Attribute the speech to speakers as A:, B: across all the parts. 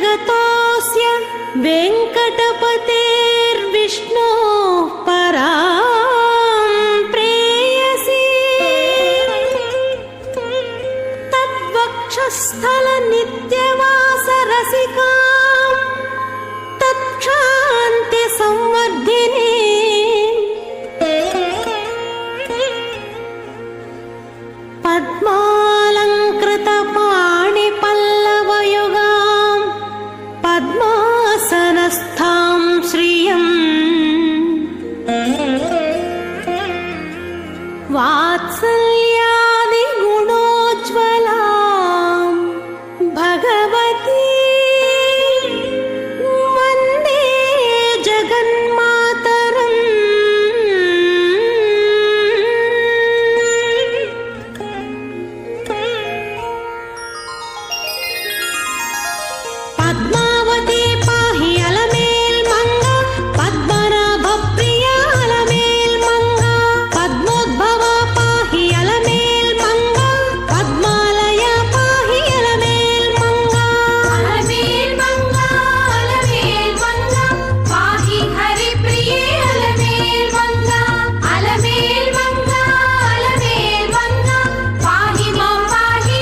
A: शरणागतोऽस्य वेङ्कटपतेर्विष्णोः परां प्रेयसी तद्वक्षस्थलनित्यवासरसिकां तत्क्षान्तिसंवर्धिनी पद्मालङ्कृतपाणिपल्लवयुगां पद्मासनस्थां श्रियम् वात्सल्यादिगुणोज्ज्वलां भगवती वन्दे जगन्मातरम्। पद्मावती पाहि अलमेल्मङ्गा पद्मनाभप्रिया अलमेल्मङ्गा पद्मोद्भवा पाहि अलमेल्मङ्गा पद्मालया पाहि अलमेल्मङ्गा अलमेल्मङ्गा अलमेल्मङ्गा पाहि हरिप्रिये अलमेल्मङ्गा अलमेल्मङ्गा अलमेल्मङ्गा पाहि मां पाहि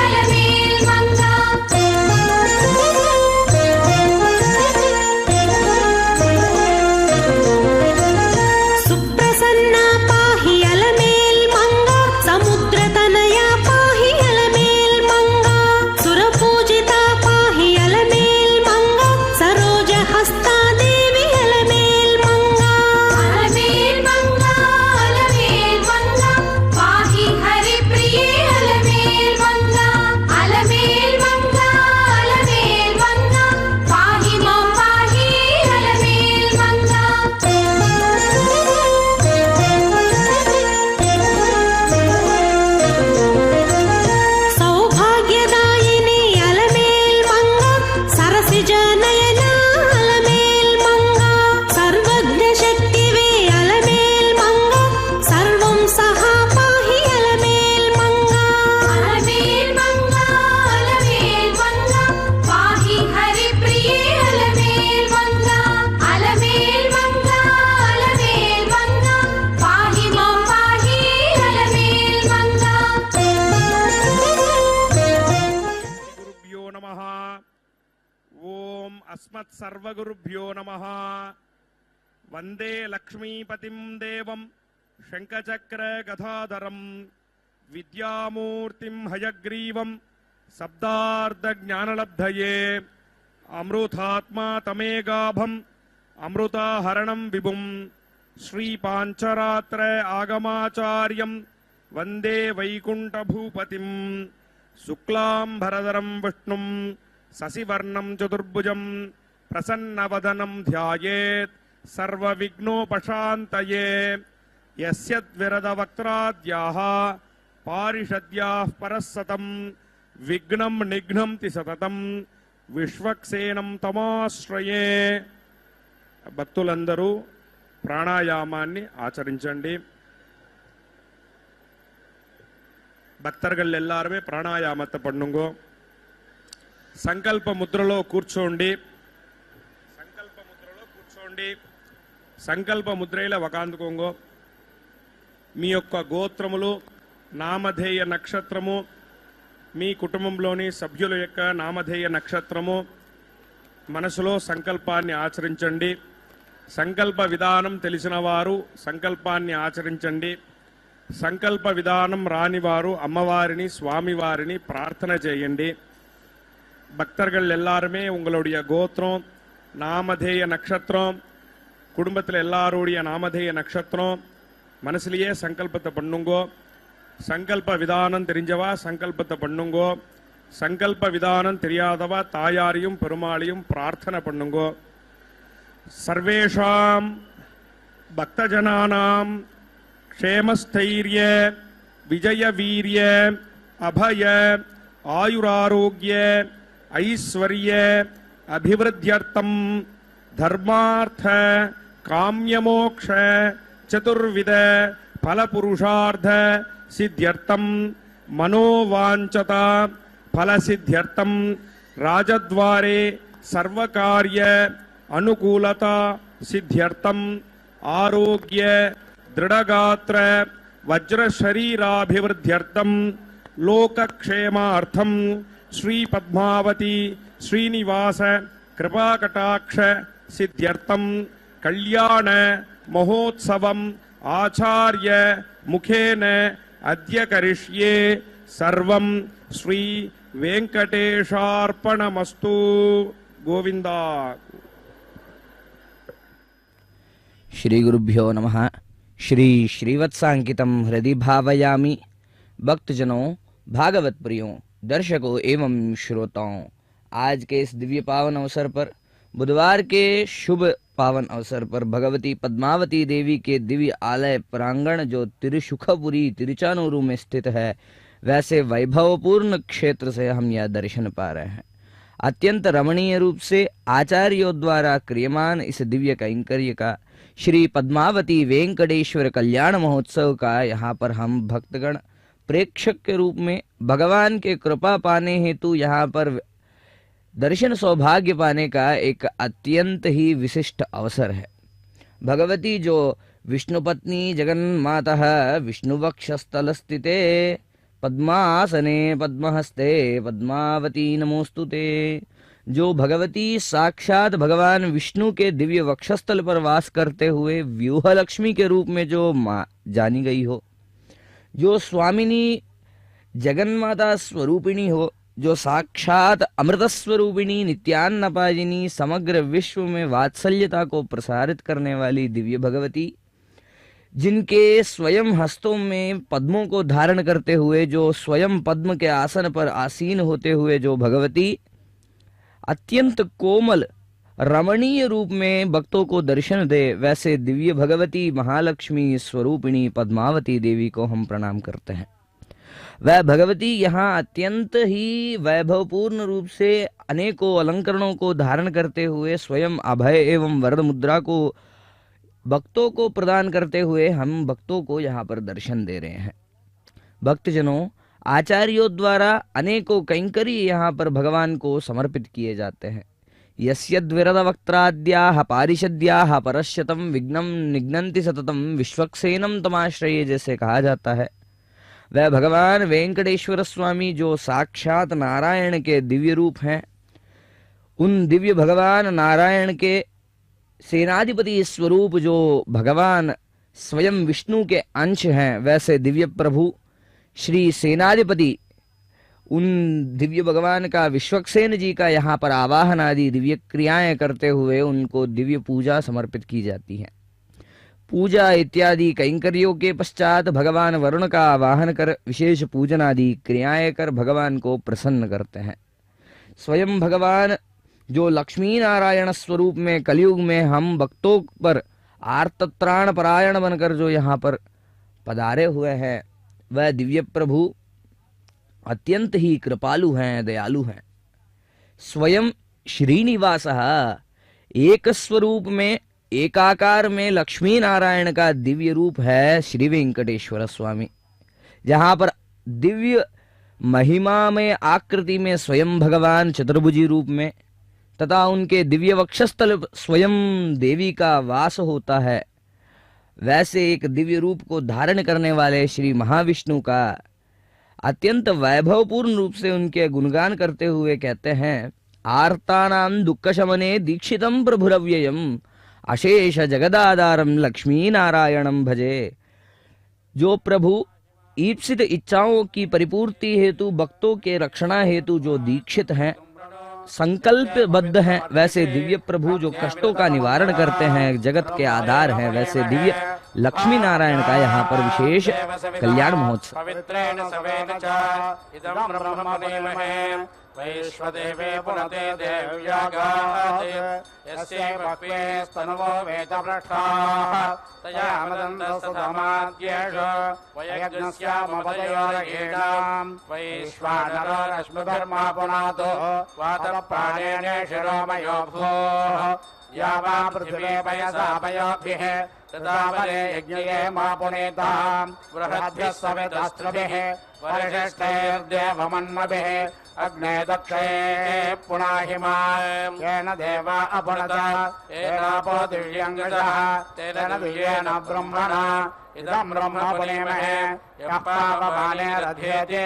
A: अलमेल्मङ्गा। सुप्रसन्ना पाहि अलमेल्मङ्गा समुद्रतनया पाहि अलमेल्मङ्गा सुरपूजिता पाहि अलमेल्मङ्गा सरोजहस्ता देवी अलमेल्मङ्गा अलमेल्मङ्गा अलमेल्मङ्गा पाहि हरिप्रिये अलमेल्मङ्गा अलमेल्मङ्गा अलमेल्मङ्गा पाहि मां पाहि अलमेल्मङ्गा। सौभाग्यदायिनी अलमेल्मङ्गा सरसिजनयना अलमेल्मङ्गा सर्वज्ञशक्तिवे अलमेल्मङ्गा सर्वं सहा पाहि अलमेल्मङ्गा अलमेल्मङ्गा अलमेल्मङ्गा पाहि हरिप्रिये अलमेल्मङ्गा अलमेल्मङ्गा अलमेल्मङ्गा पाहि मां पाहि अलमेल्मङ्गा।
B: गुरुभ्यो नमः। ओम अस्मत् सर्वगुरुभ्यो नमः। वंदे लक्ष्मीपतिं देवं शंखचक्र गदाधरं विद्यामूर्तिं हयग्रीवं शब्दार्थ ज्ञानलब्धये अमृतात्मा तमेगाभं अमृताहरणं विभुं श्रीपांचरात्र आगमाचार्यं वंदे वैकुंठभूपतिं शुक्लांबरधरं विष्णुं शशिवर्णं चतुर्भुजं प्रसन्नवदनं ध्यायेत् सर्वविघ्नोपशान्तये। यस्यद्विरदवक्त्राद्याः पारिषद्याः परस्सतं विघ्नं निघ्नन्ति सततं విశ్వక్సేనం తమాశ్రయే. భక్తులందరూ ప్రాణాయామాన్ని ఆచరించండి. భక్తர்கள் எல்லாருமே ప్రాణాయామத்தை பண்ணுங்கோ. సంకల్ప ముద్రలో కూర్చోండి. సంకల్ప ముద్రలో ఒకాందుకోంగో. మీ యొక్క గోత్రములు, నామధేయ నక్షత్రము, మీ కుటుంబంలోని సభ్యుల యొక్క నామధేయ నక్షత్రము మనసులో సంకల్పాన్ని ఆచరించండి. సంకల్ప విధానం తెలిసిన వారు సంకల్పాన్ని ఆచరించండి. సంకల్ప విధానం రానివారు అమ్మవారిని స్వామివారిని ప్రార్థన చేయండి. பக்தர்கள் எல்லாருமே உங்களுடைய கோத்திரம், நாமதேய நட்சத்திரம், குடும்பத்தில் எல்லாருடைய நாமதேய நட்சத்திரம் மனசுலயே சங்கல்பத்தை பண்ணுங்கோ. சங்கல்ப விதானம் தெரிஞ்சவா சங்கல்பத்தை பண்ணுங்கோ. சங்கல்ப விதானம் தெரியாதவா தாயாரையும் பெருமாளையும் பிரார்த்தனை பண்ணுங்கோ. சர்வேஷாம் பக்தஜனானாம் க்ஷேமஸ்தைர்ய விஜய வீரிய அபய ஆயுராரோக்கிய ஐஸ்வர்ய அபிவிருத்தியர்த்தம் தர்மார்த்த காம்யமோக்ஷ చతుర్విధ ఫలపురుషార్థ సిద్ధ్యర్థం మనోవాంఛత ఫలసిద్ధ్యర్థం రాజద్వారే सर्वकार्य अनुकूलता सिद्ध्यर्थम आरोग्य दृढ़गात्र वज्र शरीराभिवृद्ध्यर्थम लोकक्षेमार्थम श्री पद्मावती श्रीनिवास कृपाकटाक्ष सिद्ध्यर्थम कल्याण महोत्सवम आचार्य मुखेन अद्य करिष्ये सर्वं श्री वेंकटेशार्पणमस्तु गोविंदा।
C: श्री गुरुभ्यो नमः। श्री श्रीवत्सांकितं हृदि भावयामि। भक्तजनों, भागवत प्रियों, दर्शकों एवं श्रोताओं, आज के इस दिव्य पावन अवसर पर, बुधवार के शुभ पावन अवसर पर भगवती पद्मावती देवी के दिव्य आलय प्रांगण जो तिरुशुखपुरी तिरुचानूरू में स्थित है, वैसे वैभवपूर्ण क्षेत्र से हम यह दर्शन पा रहे हैं। अत्यंत रमणीय रूप से आचार्यों द्वारा क्रियमान इस दिव्य कैंकर्य का श्री पद्मावती वेंकटेश्वर कल्याण महोत्सव का यहाँ पर हम भक्तगण प्रेक्षक के रूप में भगवान के कृपा पाने हेतु यहाँ पर दर्शन सौभाग्य पाने का एक अत्यंत ही विशिष्ट अवसर है। भगवती जो विष्णुपत्नी जगन्माता विष्णुवक्षस्थल स्थिते पद्मासने पद्महस्ते पद्मावती नमोस्तुते, जो भगवती साक्षात भगवान विष्णु के दिव्य वक्षस्थल पर वास करते हुए व्यूह लक्ष्मी के रूप में जो जानी गई हो, जो स्वामिनी जगन्माता स्वरूपिणी हो, जो साक्षात अमृत स्वरूपिणी नित्यान्नपायिनी समग्र विश्व में वात्सल्यता को प्रसारित करने वाली दिव्य भगवती, जिनके स्वयं हस्तों में पद्मों को धारण करते हुए, जो स्वयं पद्म के आसन पर आसीन होते हुए जो भगवती अत्यंत कोमल रमणीय रूप में भक्तों को दर्शन दे, वैसे दिव्य भगवती महालक्ष्मी स्वरूपिणी पद्मावती देवी को हम प्रणाम करते हैं। वह भगवती यहाँ अत्यंत ही वैभवपूर्ण रूप से अनेकों अलंकरणों को धारण करते हुए स्वयं अभय एवं वरद मुद्रा को भक्तों को प्रदान करते हुए हम भक्तों को यहाँ पर दर्शन दे रहे हैं। भक्तजनों, आचार्यों द्वारा अनेकों कैंकर्य यहाँ पर भगवान को समर्पित किए जाते हैं। यस्यद्विरद वक्त्राद्याः पारिषद्याः परश्यतम विघ्नं निघ्नन्ति सततम विश्वक्सेनम तमाश्रये जैसे कहा जाता है, वह भगवान वेंकटेश्वर स्वामी जो साक्षात नारायण के दिव्य रूप हैं, उन दिव्य भगवान नारायण के सेनाधिपति स्वरूप जो भगवान स्वयं विष्णु के अंश हैं, वैसे दिव्य प्रभु श्री सेनाधिपति उन दिव्य भगवान का विश्वक्सेन जी का यहाँ पर आवाहन आदि दिव्य क्रियाएं करते हुए उनको दिव्य पूजा समर्पित की जाती है। पूजा इत्यादि कैंकर्यों के पश्चात भगवान वरुण का आवाहन कर विशेष पूजन आदि क्रियाएं कर भगवान को प्रसन्न करते हैं। स्वयं भगवान जो लक्ष्मी नारायण स्वरूप में कलयुग में हम भक्तों पर आर्तत्राण परायण बनकर जो यहाँ पर पधारे हुए हैं, वह दिव्य प्रभु अत्यंत ही कृपालु हैं, दयालु हैं। स्वयं श्रीनिवास एक स्वरूप में एकाकार में लक्ष्मी नारायण का दिव्य रूप है श्री वेंकटेश्वर स्वामी, जहाँ पर दिव्य महिमा में आकृति में स्वयं भगवान चतुर्भुजी रूप में तथा उनके दिव्य वक्षस्थल स्वयं देवी का वास होता है, वैसे एक दिव्य रूप को धारण करने वाले श्री महाविष्णु का अत्यंत वैभवपूर्ण रूप से उनके गुणगान करते हुए कहते हैं, आर्तानां दुःख शमने दीक्षितं प्रभुरव्ययम् अशेष जगदाधारम लक्ष्मी नारायणम भजे। जो प्रभु ईप्सित इच्छाओं की परिपूर्ति हेतु भक्तों के रक्षणा हेतु जो दीक्षित हैं, संकल्पबद्ध हैं, वैसे दिव्य प्रभु जो कष्टों का निवारण करते हैं, जगत के आधार हैं, वैसे दिव्य लक्ष्मी नारायण का यहाँ पर विशेष कल्याण महोत्सव।
D: वैश्वदेवे पुनते देव्यागात् यस्यै बह्वे स्तनवो वेदपृष्ठाः तया मदन्तस्तमाद्येषु वयज्ञस्यामपदयोरगीणाम् वैश्वानरो रश्मिभिर्मा पुनातो वातप्राणेन शिरोमयो भूः या वा पृथिवी पयसा पयोभिः तथा वरे यज्ञये मा पुनीताम् बृहद्भिः सवितस्त्रिभिः वरिष्ठैर्देवमन्मभिः अग्ने दक्षे पुनाहिमा येन देवा अपुनत येनापो दिव्यङ्गजः तेन दिव्येन ब्रह्मणा इदं ब्रह्म पुनेमहे यः पावमानेरध्येति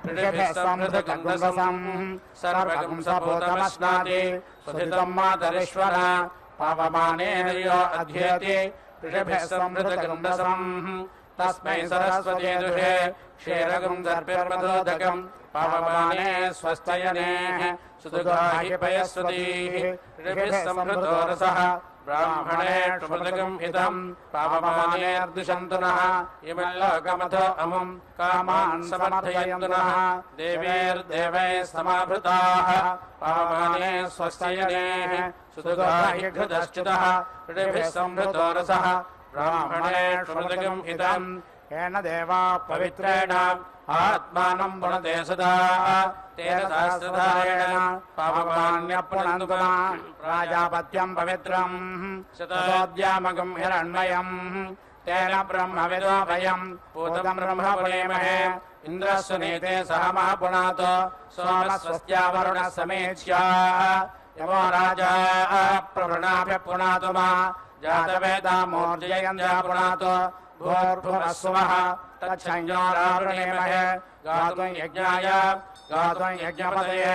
D: ऋषिभिः समृद्धगन्धसम् सर्वगं सभूतमश्नाति सुधितं मातरीश्वर पावमानेर्यो अध्येति ऋषिभिः समृद्धगन्धसम् तस्मै सरस्वती दुहे क्षीरगं दर्भिर्मधोदकम् पावमाने स्वस्तयनेः सुदुगाहि पयस्वतीः ऋषिभिः समृद्धो रसः ब्राह्मणेषु मृदकम् हितम् पावमानेर्दिशन्तु नः इमल्लोकमथो अमुम् कामान् समर्थयन्तु नः देवीर्देवैः समाभृताः पावमाने स्वस्तयनेः सुदुगाहि घृतश्चितः ऋषिभिः समृद्धो रसः ब्राह्मणेषु मृदकम् हितम् येन देवा पवित्रेण आत्मानं पुनते सदा तेन सहस्रधारेण पावमान्यपुनन्तु प्राजापत्यं पवित्रं शतोद्यामकं हिरण्मयम् तेन ब्रह्मविदो वयं पूतं ब्रह्म पुनेमहे इन्द्रस्य नीते सह महापुनातो सोमस्वस्त्या वरुणः समेत्या यमो राजा प्रवृणाभ्य पुनातु मा जातवेदा मूर्जयन्त्या पुनातो भूर्भुवस्सुवः तच्छञ्जोरावृणीमहे गातुं यज्ञाय गातुं यज्ञपतये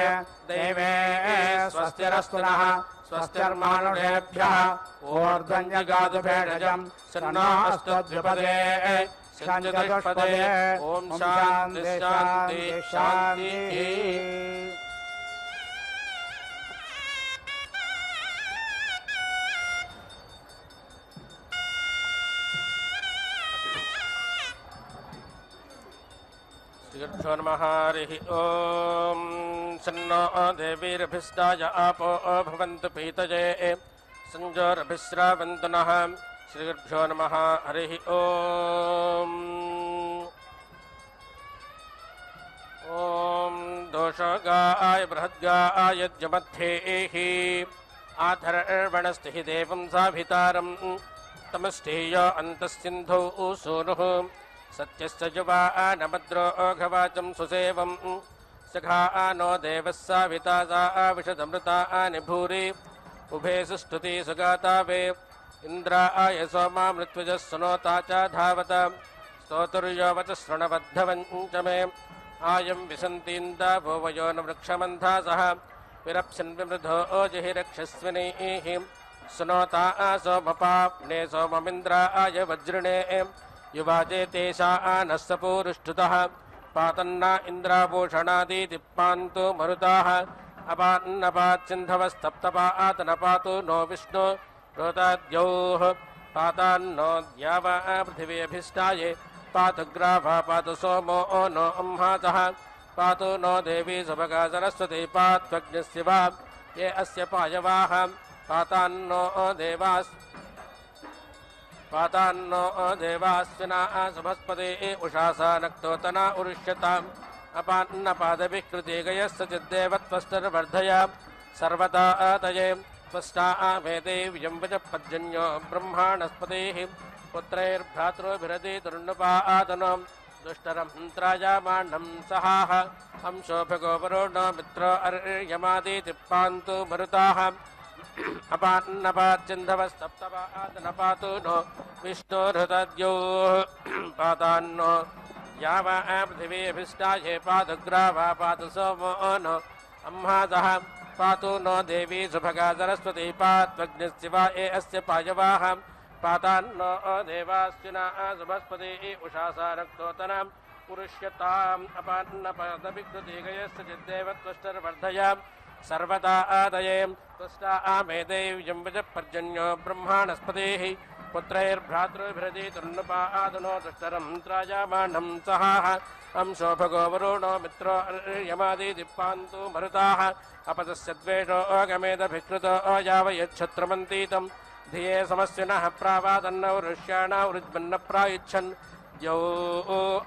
D: देवे स्वस्तिरस्तु नः स्वस्तिर्मानुषेभ्यः ऊर्ध्वं जगातु भेषजं शन्नो अस्तुद्विपदे शञ्चतुष्पदे ॐ शान्ति शान्ति शान्तिः श्रीगुरुभ्यो नमः हरिः ॐ सन्नो देवीरभिष्टाय आपो भवन्तु पीतये सञ्जोरभिश्रावन्तु नः श्रीगुरुभ्यो नमः हरिः ॐ ॐ दोषगाय बृहद्गाय जमध्येः आधर्वणस्तिः देवं साभितारं तमस्तेय अन्तस्सिन्धौ सूनुः सत्यस्य युवा नमद्रो घवाचं सुसेवं सखा नो देवः साविता सा विशदमृता निभूरि उभे सुष्टुति सुगाता वे इन्द्राय सोमा मृत्युजः सुनोता च धावत स्तोतुर्योवच शृणवद्धवञ्च मे आयं विसन्तीन्दा भुवयो न वृक्षमन्था सह विरप्सन् विमृधो ओजिहिरक्षस्विनीः सुनोता सोमपाप्ने सोममिन्द्राय वज्रिणे युवाजे तेषा नः सपूरुष्टुतः पातन्ना इन्द्राभूषणादिदिप्पान्तु मरुताः अपान्नपाच्छिन्धवस्तप्तपातनपातु नो विष्णु रोताद्योः पातान्नो द्यावा पृथिवी अभिष्टाये पातु ग्राभा पातु सोमो नो अंहातः पातु नो देवी सुभगा सरस्वती पात्वग्निस्य वा ये अस्य पायवाः पातान्नो देवास् पातान्नो देवास्विना सुभस्पते उषासा नक्तोतना उरुष्यताम् अपान्नपादविकृते गयस्सचिद्देवत्वस्तर्वर्धय सर्वता तये त्वष्टा वेदे विजम्बजपद्जन्यो ब्रह्माणस्पतेः पुत्रैर्भ्रातृभिरति दुर्नुपातनो दुष्टरं त्रायामाणं सहाः अंशोभगो वरुणो मित्रो अर्यमादितिप्पान्तु मरुताः अपान्नपाच्चिन्धवस्तप्तपातनपातु नो विष्णोर्हृतद्योः पातान्नो यावा पृथिवी अभिष्टाये पादुग्रावा पातु सोमो नो अंहातः पातु नो देवी सुभगा सरस्वती पात्वग्निस्य वा ये अस्य पायवाः पातान्नो देवास्विना सुभस्पति उषासा रक्तोतनाम् पुरुष्यताम् अपान्नपादविकृति गयस्य चिद्देवत्वष्टर्वर्धय सर्वता आदये त्वष्टा आमेदेव्यं वजपर्जन्यो ब्रह्माणस्पतेः पुत्रैर्भ्रातृभिरति तुर्नुपादनो दुष्टरं त्रायामाणं सहाः अंशोभगो वरुणो मित्रो यमादिदिप्पान्तु मरुताः अपतस्य द्वेषो अगमेदभिकृतो यावयच्छत्रमन्तीतं धिये समस्विनः प्रावादन्नौ ऋष्याणावृज्मन्न प्रायुच्छन् द्यौ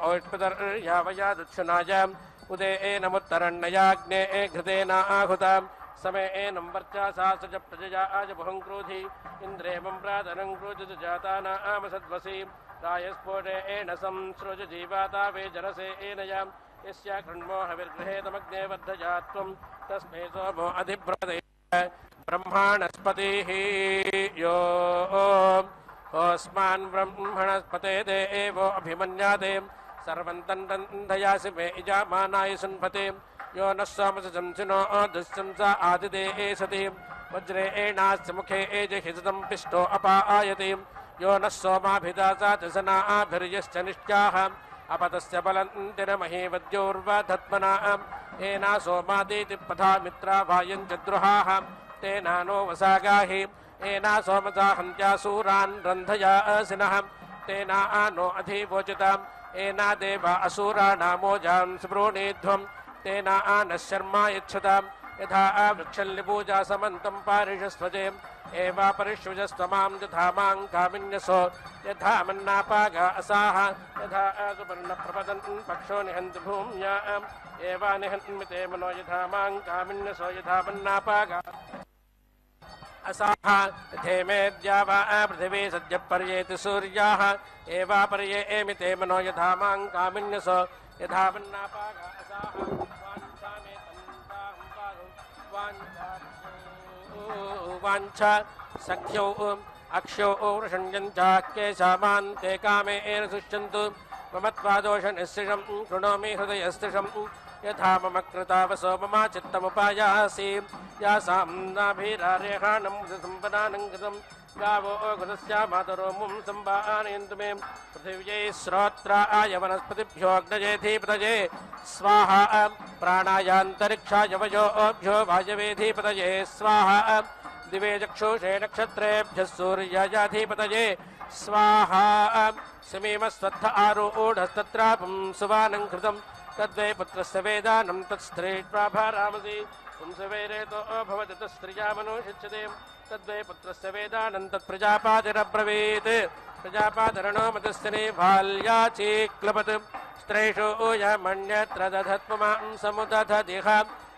D: औष्पदर्यावयादुच्छुनायाम् उदयेनमुत्तरण्ययाग्ने घृतेनाहुतां समेनं वर्चासा स च प्रजया आजबुहं क्रोधी इन्द्रेवं प्रातरं क्रोजतु जातानामसद्वसी रायस्फोटेन संसृज जीवाता वे जरसेन याम् यस्य कृण्मो हविर्गृहेतमग्ने वर्धया त्वं तस्मै सोमो अधिब्रते ब्रह्माणस्पतिः यो ओस्मान् ब्रह्मणस्पते देवो अभिमन्याते सर्वं तन्धयासि मे इजामानाय सुन्पते यो नः सोमसंसिनो दुःशंसा आदिदेः सति वज्रेणास्य मुखे एजहितं पिष्टो अपायते यो नः सोमाभिदासादसनाभिर्यश्च निश्चाः अपतस्य बलन्तिरमहे वद्योर्वधत्मना एना सोमादेति पथा मित्रा वायञ्च द्रुहाः तेना नो वसागाहि एना सोमसा हन्त्यासूरान् रन्धयासिनः तेना नो अधिवोचिताम् एना देवा असुराणामोजां स्पृणीध्वं तेना नः शर्मा यच्छताम् यथा वृक्षल्लिपूजा समन्तं पारिषस्वजे एवा परिष्वजस्त्वमां यथा मां कामिन्यसो यथा मन्नापागा असाः यथा सुपर्णप्रपदन् पक्षो निहन्ति भूम्याम् एवा निहन्मिते मनो यथा मां कामिन्यसो यथा मन्नापागा असाः यथेमेद्या वा पृथिवी सद्यः पर्येति सूर्याः एवा पर्ये एमिते मनो यथा मां कामिन्यसो यथा मन्नापागा असाः वाञ्छा सख्यौ अक्ष्यौ वृषण्यञ्च केशामान्ते कामे एन सुष्यन्तु मम त्वादोषनिःसृषं कृणोमि हृदयस्तिषं यथा मम कृतावसो मम चित्तमुपायासि यासां नाभिरारेहाणं सम्पदानं कृतं गावो घृतस्या मातरो मुं सम्पानयन्तु मे पृथिव्यै श्रोत्राय वनस्पतिभ्योऽग्नयेऽधिपतये स्वाहा प्राणायान्तरिक्षाय वयोभ्यो वायवेऽधिपतये स्वाहा दिवे चक्षुषे नक्षत्रेभ्यः सूर्यायाधिपतये स्वाहा समीमस्वत्थ आरूढस्तत्रापं सुवानं कृतं तद्वै पुत्रस्य वेदानं तत्स्त्रीष्वाभारामसि पुंसवेरेतो भवति तत्स्त्रियामनुशिच्यते तद्वै पुत्रस्य वेदानं तत्प्रजापातिरब्रवीत् प्रजापातिरणो मतस्थिने भाल्याचीक्लपत् स्त्रेषु यमन्यत्र दधत्वमां समुदधदिह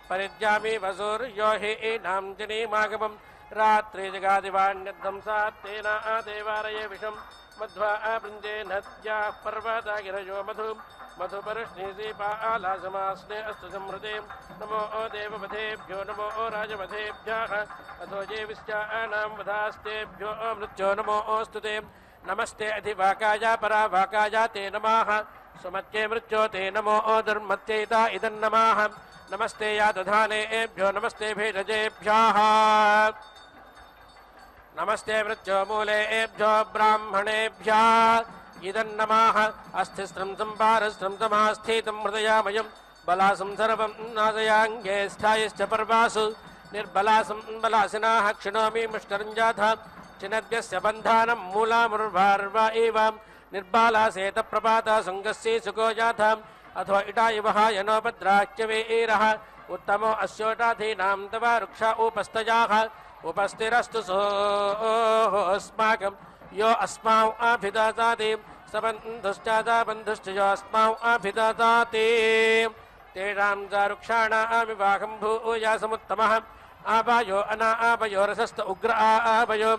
D: परिज्यामि वसूर्यो हि एनां जनीमागमं रात्रि जगादिवान्यद्धं सा तेन देवारये विषं मध्वा वृन्दे नद्याः पर्वता गिरयो मधुपरुष्णीसीपालासमास्ने अस्तु संहृते नमो देववधेभ्यो नमो राजवधेभ्यः अथो ये विश्चानां वधास्तेभ्यो मृत्यो नमोऽस्तु ते नमस्ते अधिवाकाय परावाकाय ते नमः सुमत्ये मृत्यो ते नमो दुर्मत्यैता इदन्नमः नमस्ते यादधानेभ्यो नमस्ते भेषजेभ्यः नमस्ते मृत्यो मूलेभ्यो ब्राह्मणेभ्यः इदन्नमः अस्थिस्त्रं संपारस्त्रं समास्थितं हृदयामयं बलासं सर्वं नादयाङ्गे स्थायश्च पर्वासु निर्बलासं बलासिनाः क्षिणोमि मुष्करञ्जाथा चिनद्यस्य बन्धानं मूलामुर्वार्वा एव निर्बालासेतप्रपाता सङ्गस्य सुको जाथाम् अथवा इटायवहाय नोपद्राच्यवेरः उत्तमो अस्योटाधीनां तव वृक्षा उपस्तयाः उपस्थिरस्तु सोऽस्माकं यो अस्माौ अभिददाति स बन्धुश्चादा बन्धुश्च यो अस्माौ अभिददाति तेषां च वृक्षाणामिवाहं भूयासमुत्तमः आवायो अनावयो रसस्त उग्र आवयो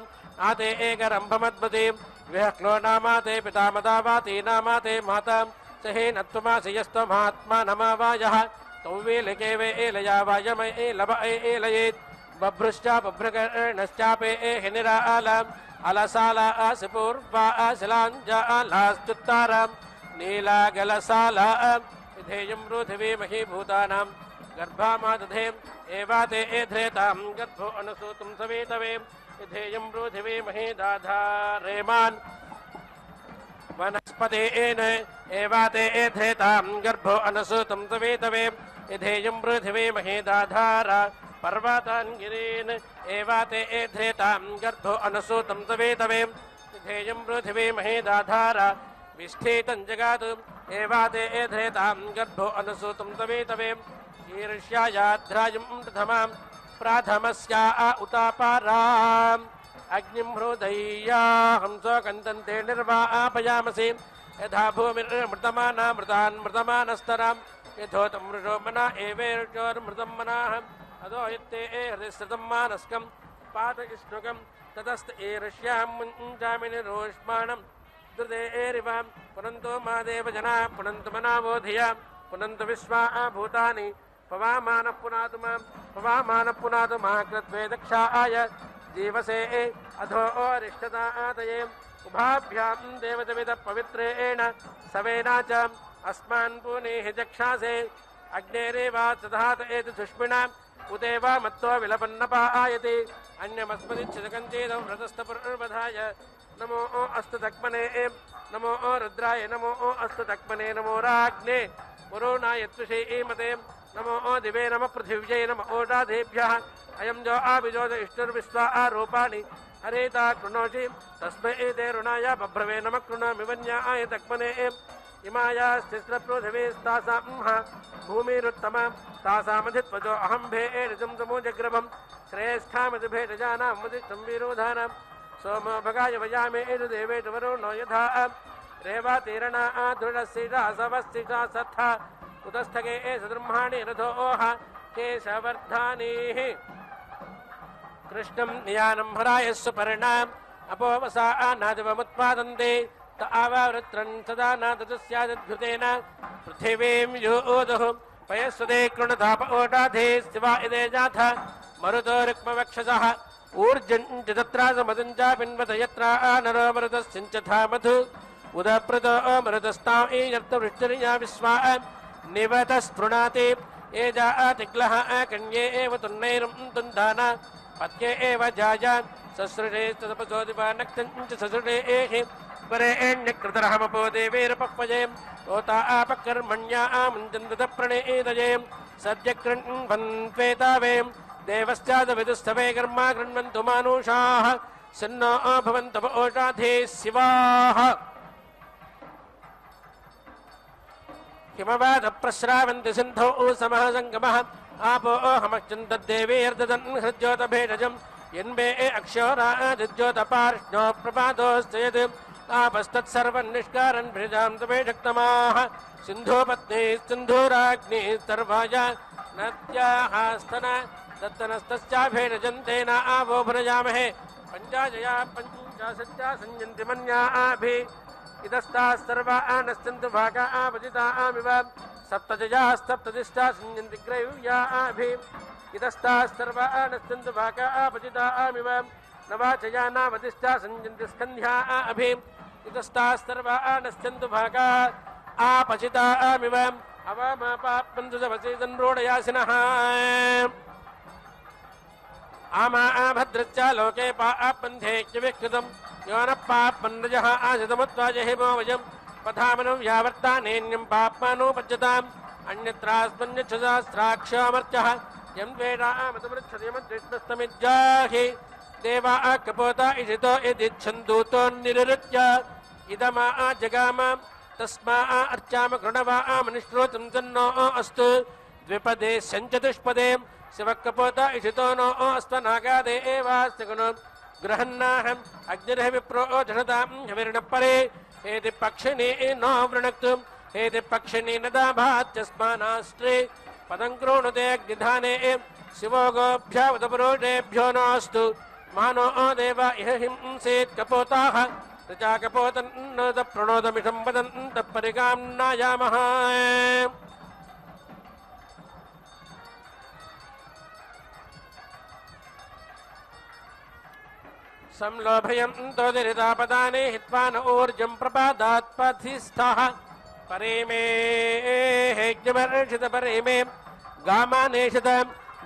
D: आते एकरम्भमद्मति विहक्नो नामाते पितामदावाति नामाते मातां सहे नत्वमासि यस्त्वमात्मा नमावायः तौवेलिके वे एलया वायम एलव एलयेत् बभ्रुश्चा बभ्रकर्णश्चापे हिनिरालाम् अलसाला आसिपूर्वा आशिलाञ्जालास्तुत्ताराम् नीलागलसाला विधेयं पृथिवी महीभूतानां गर्भामादधेम् एवाते एध्रेतां गर्भो अनुसूतं सवेतवे विधेयं पृथिवी महीदाधारेमान् वनस्पतेन एवाते एधेतां गर्भो अनुसूतं सवेतवे विधेयं पृथिवी महीदाधारा पर्वतान् गिरीन् एवाते एध्रेतां गर्भो अनुसूतं सवेतवे विधेयं पृथिवी महीदाधारा विष्ठितं जगात् एवाते एध्रेतां गर्भो अनुसूतं सवेतवे शीर्ष्यायाध्रायं प्रथमां प्राथमस्या उतापाराम् अग्निं हृदय्या हंसो कन्दन्ते निर्वापयामसि यथा भूमिर्मृतमाना मृतान् मृतमानस्तरां यथोतं मृषो मना एवेर्चोर्मृतं मनाः अधो यत्ते हृदिश्रुतं मानस्कं पातयिष्णुकं ततस्त ईर्ष्यां मुञ्चामिनिरोष्माणं धृते एरिवां पुनन्तो मा देवजनाः पुनन्तु मनावो धिया पुनन्तु विश्वा भूतानि पवामानः पुनातु मां पवामानः पुनातु महाकृत्वे दक्षाय जीवसे अधो रिष्टदातये उभाभ्यां देवतविदः पवित्रेण सवेना च अस्मान् पुनीः जक्षासे अग्नेरेवात् दधात एति सुष्मिणा उदेवा मत्तो विलपन्नपायति अन्यमस्मदिच्छिदकञ्चेदं व्रतस्थपुर्वधाय नमो अस्तु तक्मने नमो रुद्राय नमो अस्तु तक्मने नमो राज्ञे वरुणाय त्विषीमते नमो दिवे नमः पृथिव्यै नमः ओषाधेभ्यः अयं जो आविजोद इष्टुर्विश्वा आरूपाणि हरेता कृणोषि तस्मै ते ऋणाय बभ्रवे नमः कृणोमि वन्याय तक्मने इमायास्तिस्रपृथिवीस्तासां भूमिरुत्तमा तासामधित्वजो अहं भेषजं तमोजग्रभं श्रेष्ठामति भेषजानां मदिष्टं विरोधानां सोमो भगाय वयामे देवेश वरुणो यथा रेवातीरणा दृढस्थिता सवस्थिता सत्था उतस्थगे सद्ब्रह्माणि रथोः केशवर्धानीः कृष्णं नियानं हराय सुपर्णाम् अपोवसा नादिवमुत्पादन्ते त आवावृत्रन् सदा नादस्यादद्भुतेन पृथिवीं योदुः पयस्वदे कृणताप ओटाधे शिवा इदे जाथ मरुतो रुक्मवक्षसः ऊर्जञ्च तत्रासमदञ्च पिन्वत यत्र नरोमरुतश्चिञ्चथा मधु उदप्रतो मरुतस्तां ईयर्तवृष्टिर्या विश्वा निवतस्पृणाति ये जातिग्लः कन्ये एव तुन्नैरं तुन्दाना पत्ये एव जाया ससृजे तदपसोदिवानक्तञ्च ससृजे एहि परेण्यकृतरहमपो देवेरपक्वये ओता आपकर्मण्या आमुञ्चन्दतप्रणेदये सद्यकृण्वन्त्वेतावे देवस्यादविदुस्तवे कर्मा गृह्णन्तु मानुषाः सन्नो भवन्तव ओषाधे शिवाः हिमवादप्रस्रावन्ति सिन्धौ समः सङ्गमः आपो हमश्चन्दद्देवीर्ददन् हृद्योतभेषजम् यन्मे अक्षोरादिद्योतपार्ष्णो प्रपादोश्चयत् आपस्तत्सर्वन् निष्कारन् भृजां तवे शक्तमाः सिन्धोपत्नी सिन्धूराग्निः सर्वाय नद्याः स्तन दत्तनस्तस्याभेषजन्तेन आवो भृजामहे पञ्चाजया पञ्चाशत्या संयन्ति मन्याभि इदस्ताः सर्वा नश्चन्तु भागा आपजितामिव सप्तजयाः सप्तदिष्टा संयन्ति ग्रैव्याभि इदस्ताः सर्वा नश्चन्तु भागा आपजितामिव नवाचया नावदिष्टा संयन्ति स्कन्ध्याभि इदस्ताः सर्वा नश्चन्तु भागा आपचितामिव अवामापाप्पन्तु सवसेदन्रोडयासिनः आमा भद्रच्चा लोके पापन्धेक्यविकृतं यो न पापन्नजः आशितमुत्वाजहिमो वयं पथामनं यावर्तानेन्यं पाप्मानोपज्यताम् अन्यत्रास्मन्यच्छसास्त्राक्षामर्त्यः यं द्वेषामतमृच्छतिमद्विष्णस्तमिज्जाहि देवा कपोता इषितो यदिच्छन्दूतोन्निरुत्य इदमा जगाम तस्मा अर्चाम कृणवा मनिश्रोतं तन्नो अस्तु द्विपदे सञ्चतुष्पदे शिवकपोता इषितो नो अस्त्वनागादे एवास्य गुणो गृहन्नाहम् अग्निर्ह विप्रो झषतां हविर्णपरे हेति पक्षिणी नो वृणक्तु हेति पक्षिणी न दाभात्यस्मानास्त्रे पदं कृणुते अग्निधाने शिवो गोभ्यावतपुरोषेभ्यो नोऽस्तु मानो देव इह हिंसेत् कपोताः ऋचा कपोतन्नोत प्रणोदमिषं वदन्तः परिगां नायामः संलोभयन्तो दिरितापदाने हित्वा न ऊर्जं प्रपादात्पथिस्थः परेमे हेज्ञमर्षितपरेमे गामानेषित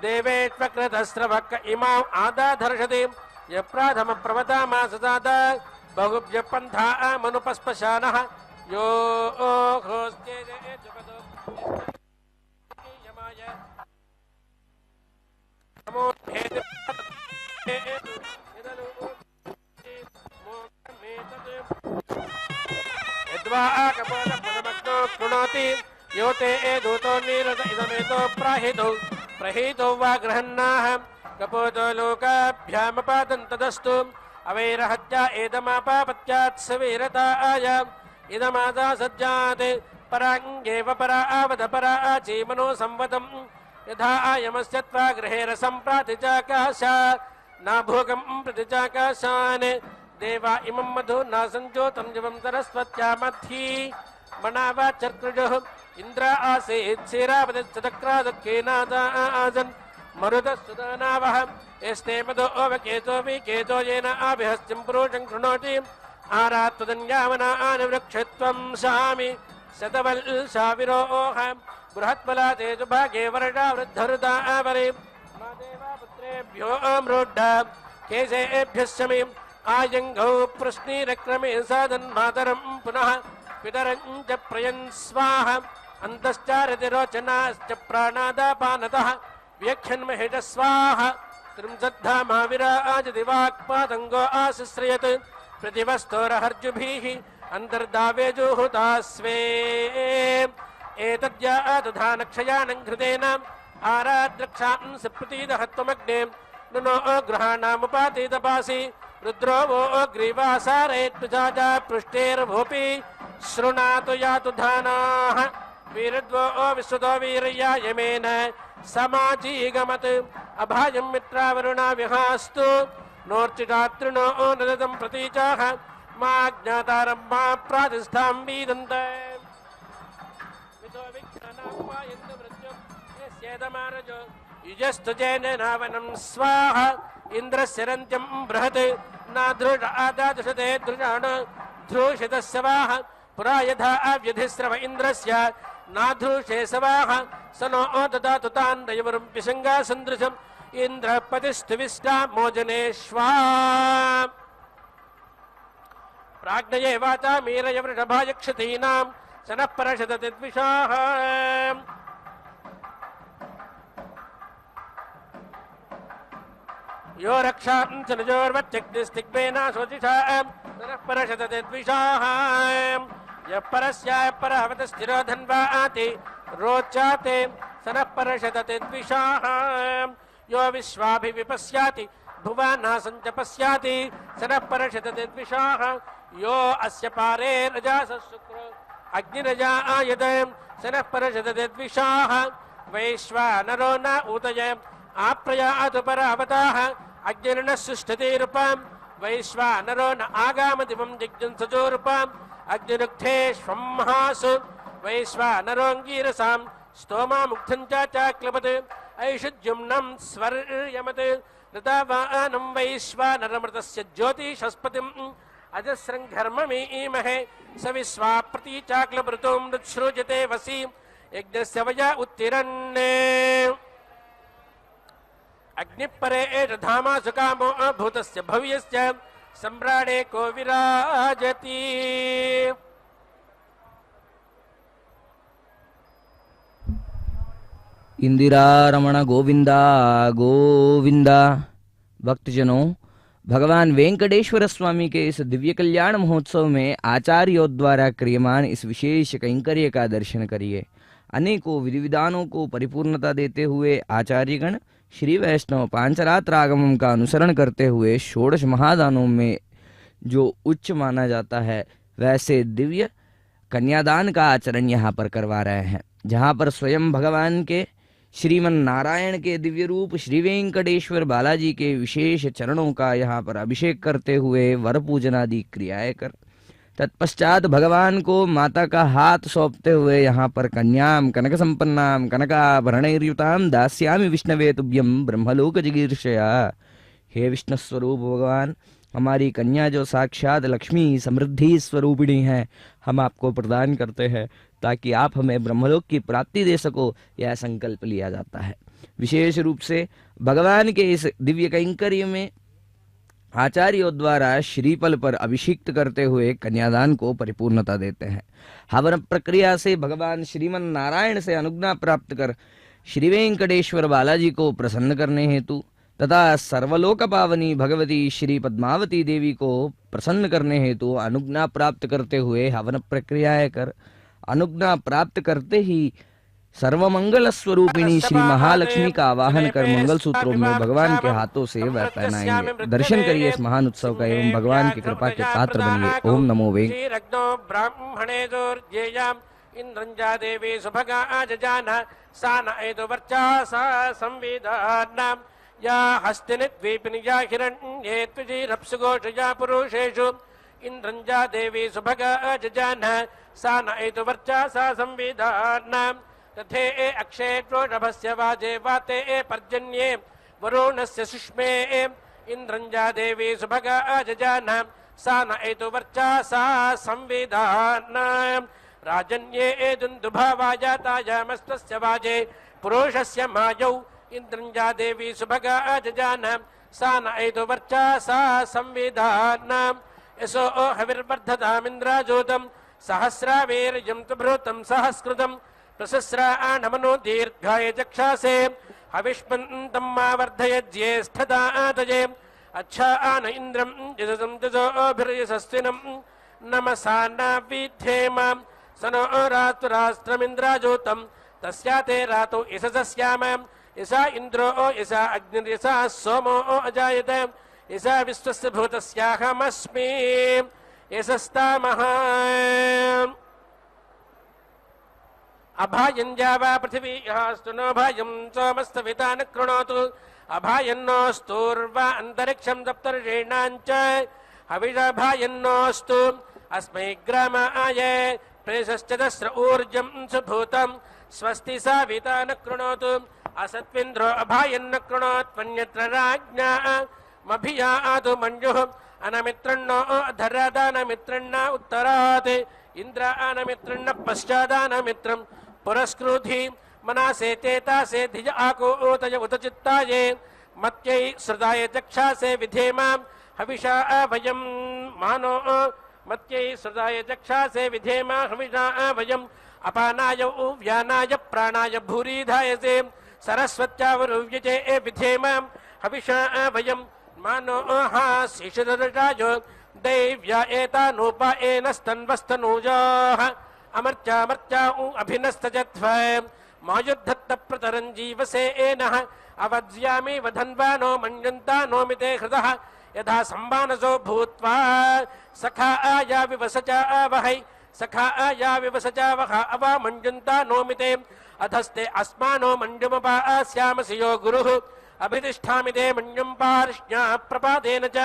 D: देवेष्वकृतस्रवक् इमाम् आदाधर्षति यप्राथमप्रवतामासदाद बहुभ्यः पन्था मनुपस्पशानः यो नमो यद्वाकपोतपदमग्नो कृणोति यो ते दूतो नीरत इदमेतो प्राहितौ प्रहीतौ वा गृहन्नाः कपोतो लोकाभ्यामपातन्तदस्तु अवैरहत्या एदमापापत्यात् सवीरताय इदमादा सज्जात् पराङ्गेव परा आवद परा आचीमनो संवतं यथा आयमस्य त्वा गृहे रसं प्रातिचाकाशा नाभोगं प्रतिचाकाशान् देवा इमं मधु नासञ्जोतं जवं सरस्वत्या मध्यै मनावाचर्कृजुः इंद्र आसीत् क्षीरापतिश्चक्रादक्केनादासन् मरुतः यस्ते मदो अवकेतो विकेतो येन आभिहस्तिं पुरुषं कृणोति आरात्वदन्यामना आनिवृक्षत्वं सामि शतवल्शाविरोह बृहत्बला तेजुभागे वर्षा वृद्धरुता आवरे पुत्रेभ्यो अमृढ केशेभ्यश्चमे आयङ्गौ प्रश्नीरक्रमे साधन्मातरं पुनः पितरं च प्रयन् स्वाहा अन्तश्चारतिरोचनाश्च प्राणादापानतः व्याख्यन्महेश स्वाहा त्रिंशद्धामा विराजति वाक्पातङ्गो आश्रयत् प्रतिवस्तोरहर्जुभिः अन्तर्दावेजुहुता स्वे एतद्यादधानक्षयानं घृतेन आराद्रक्षांसि प्रतीदहत्वमग्ने नुनो ग्रहाणामुपातीतपासि रुद्रो वो ग्रीवासारेत्तुजाजा पृष्ठेर्भूपि शृणातु यातु धानाः वीरद्वो विश्वतो वीरया यमेन समाजीगमत् अभायं मित्रावरुणा विहास्तु नोर्चितातृणो नदतं प्रतीचाः मा ज्ञातारं मा प्रातिष्ठां वीदन्त वितो विज्ञानापायन्त मृत्युं यस्येदमारजो युजस्तु जैननावनं स्वाहा इन्द्रस्य रन्त्यं बृहत् नाधृष आदादृशते दृशाण ध्रूषितस्य वाह पुरा यथा अव्यधिस्रव इन्द्रस्य नाधृषे सवाह स नो ददातु तान् दयवरुं पिशङ्गा सन्दृशम् इन्द्रपतिस्तुविष्टा मोजनेष्वा प्राज्ञये वाचा मीरय वृषभाय क्षतीनां सनः परशतति द्विषाः यो रक्षां सनुजोर्वच्चग्निस्तिग्मेना स्वतिषा सनः परशतति द्विषाः यः परस्याः परहवत स्थिरो धन्वाति रोचाते सनः परशतति द्विषाः यो विश्वाभिविपश्याति भुवानासं च पश्याति सनः परशतति द्विषाः यो अस्य पारे रजासः शुक्रो अग्निरजा आयत सनः परशतति द्विषाः वैश्वानरो न ऊतय आप्रयातु परावताः अग्निर्नः सुष्ठतिरूपां वैश्वानरो न आगामदिवं जिज्ञन् सजोरूपाम् अग्निरुक्थेष्वं महासु वैश्वानरोऽङ्गीरसां स्तोमामुग्धं चाक्लपत् ऐषुद्युम्नं स्वर्यमत् ऋतावानं वैश्वानरमृतस्य ज्योतिषस्पतिम् अजस्रं घर्ममीमहे स विश्वा प्रतीचाक्लमृतों मृत्सृजते वसी यज्ञस्य वया उत्तिरन्ने अग्निपरे धामासु कामो अभूतस्य भव्यस्य सम्राणे को विराजति
C: इंदिरा रमण गोविंदा गोविंदा। भक्तजनों, भगवान वेंकटेश्वर स्वामी के इस दिव्य कल्याण महोत्सव में आचार्यों द्वारा क्रियमान इस विशेष कैंकर्य का दर्शन करिए। अनेकों विधि विधानों को परिपूर्णता देते हुए आचार्यगण श्री वैष्णव पांचरात्र आगमन का अनुसरण करते हुए षोडश महादानों में जो उच्च माना जाता है वैसे दिव्य कन्यादान का आचरण यहाँ पर करवा रहे हैं, जहाँ पर स्वयं भगवान के श्रीमन नारायण के दिव्य रूप श्री वेंकटेश्वर बालाजी के विशेष चरणों का यहाँ पर अभिषेक करते हुए वर पूजन आदि क्रियाएं कर तत्पश्चात भगवान को माता का हाथ सौंपते हुए यहाँ पर कन्याम कनक संपन्नाम कनकाभरणैर्युताम दास्यामि विष्णवे तुभ्यम ब्रह्मलोक जिगीर्षया। हे विष्णु स्वरूप भगवान, हमारी कन्या जो साक्षात लक्ष्मी समृद्धि स्वरूपिणी है, हम आपको प्रदान करते हैं ताकि आप हमें ब्रह्मलोक की प्राप्ति दे सको, यह संकल्प लिया जाता है। विशेष रूप से भगवान के इस दिव्य कैंकर्य में आचार्यों द्वारा श्रीफल पर अभिषिक्त करते हुए कन्यादान को परिपूर्णता देते हैं। हवन प्रक्रिया से भगवान श्रीमन नारायण से अनुज्ञा प्राप्त कर श्री वेंकटेश्वर बालाजी को प्रसन्न करने हेतु तथा सर्वलोक पावनी भगवती श्री पद्मावती देवी को प्रसन्न करने हेतु अनुज्ञा प्राप्त करते हुए हवन प्रक्रियाएं कर अनुज्ञा प्राप्त करते ही सर्वमंगल स्वरूपिणी श्री महालक्ष्मी का आवाहन कर मंगल सूत्रों में भगवान के हाथों से वह पहनाएंगे। दर्शन करिए इस महान उत्सव का एवं भगवान की कृपा के पात्र बनिए। ओम नमो
D: ब्राह्मणे इंद्रंजा देवी सुभगा आजजान सान एदो वर्चासा संविधानम या हस्तिनिद्वीपिनि या हिरण्ये त्विजिरप्सुघोषया पुरुषेषु इंद्रंजा देवी सुभगा आजजान सा न एतुवर्चासा संविधानां तथे अक्षेत्रोषभस्य वाजे वाते पर्जन्ये वरुणस्य सुष्मे इन्द्रञ्जा देवी सुभगा जजानां सा न एतुवर्चासा संविधानां राजन्ये दुन्दुभावाजातायामस्तस्य वाजे पुरुषस्य मायौ इन्द्रञ्जा देवी सुभगा जजानां सा न एतुवर्चासा संविधानां यशो हविर्वर्धतामिन्द्राजोतं सहस्रावीर्यं तु भृतं सहस्कृतं प्रसस्राणमनो दीर्घाय चक्षासे हविष्मन्तं मा वर्धयज्येष्ठदातये अच्छान इन्द्रं यजसं तजोभिर्यशस्विनं नमसा नावीथेम स नो रातुराष्ट्रमिन्द्राजोतं तस्या ते रातौ यशसस्याम यसा इन्द्रो यसा अग्निर्यसा सोमो अजायत यसा विश्वस्य भूतस्याहमस्मि यशस्तामः अभायञ्जावा पृथिवी यास्तु नो भायं सोमस्तविता न कृणोतु अभायन्नोस्तूर्वा अन्तरिक्षं सप्तर्षीणाञ्च हविषभायन्नोस्तु अस्मै ग्रामाय प्रेषश्च दस्र ऊर्जं सुभूतं स्वस्ति साविता न कृणोतु असत्विन्द्रो अभायन्न कृणोत्वन्यत्र राज्ञा मभियातु मञ्जुः अनमित्रण्णो अधरादानमित्रण्ण उत्तरात् इन्द्रानमित्रण्ण पश्चादानमित्रं पुरस्कृधि मनासे चेतासे धिज आकोतय उत चित्ताये मत्यै श्रुताय चक्षासे विधेमां हविषा वयं मानो मत्यै श्रुताय चक्षासे विधेमा हविषा वयं अपानाय व्यानाय प्राणाय भूरिधायसे सरस्वत्यावरुव्यजे विधेमां हविषा वयं मानो हा शिशुदर्शायो दैव्या एतानूपा एनस्तन्वस्तनूजाः अमर्त्यामर्त्या अभिनस्तजध्व मायुद्धत्त प्रतरं जीवसे एनः अवज्यामि वधन्वानो मन्यन्तानोमिते हृदः यथा सम्मानसो भूत्वा सखा आया विवसचा वहै सखा आया विवसचा वह अवा मन्यन्तानोमिते अधस्ते अस्मानो मन्युमपास्यामसि यो गुरुः अभितिष्ठामि ते मन्युं पार्ष्ण्या प्रपादेन च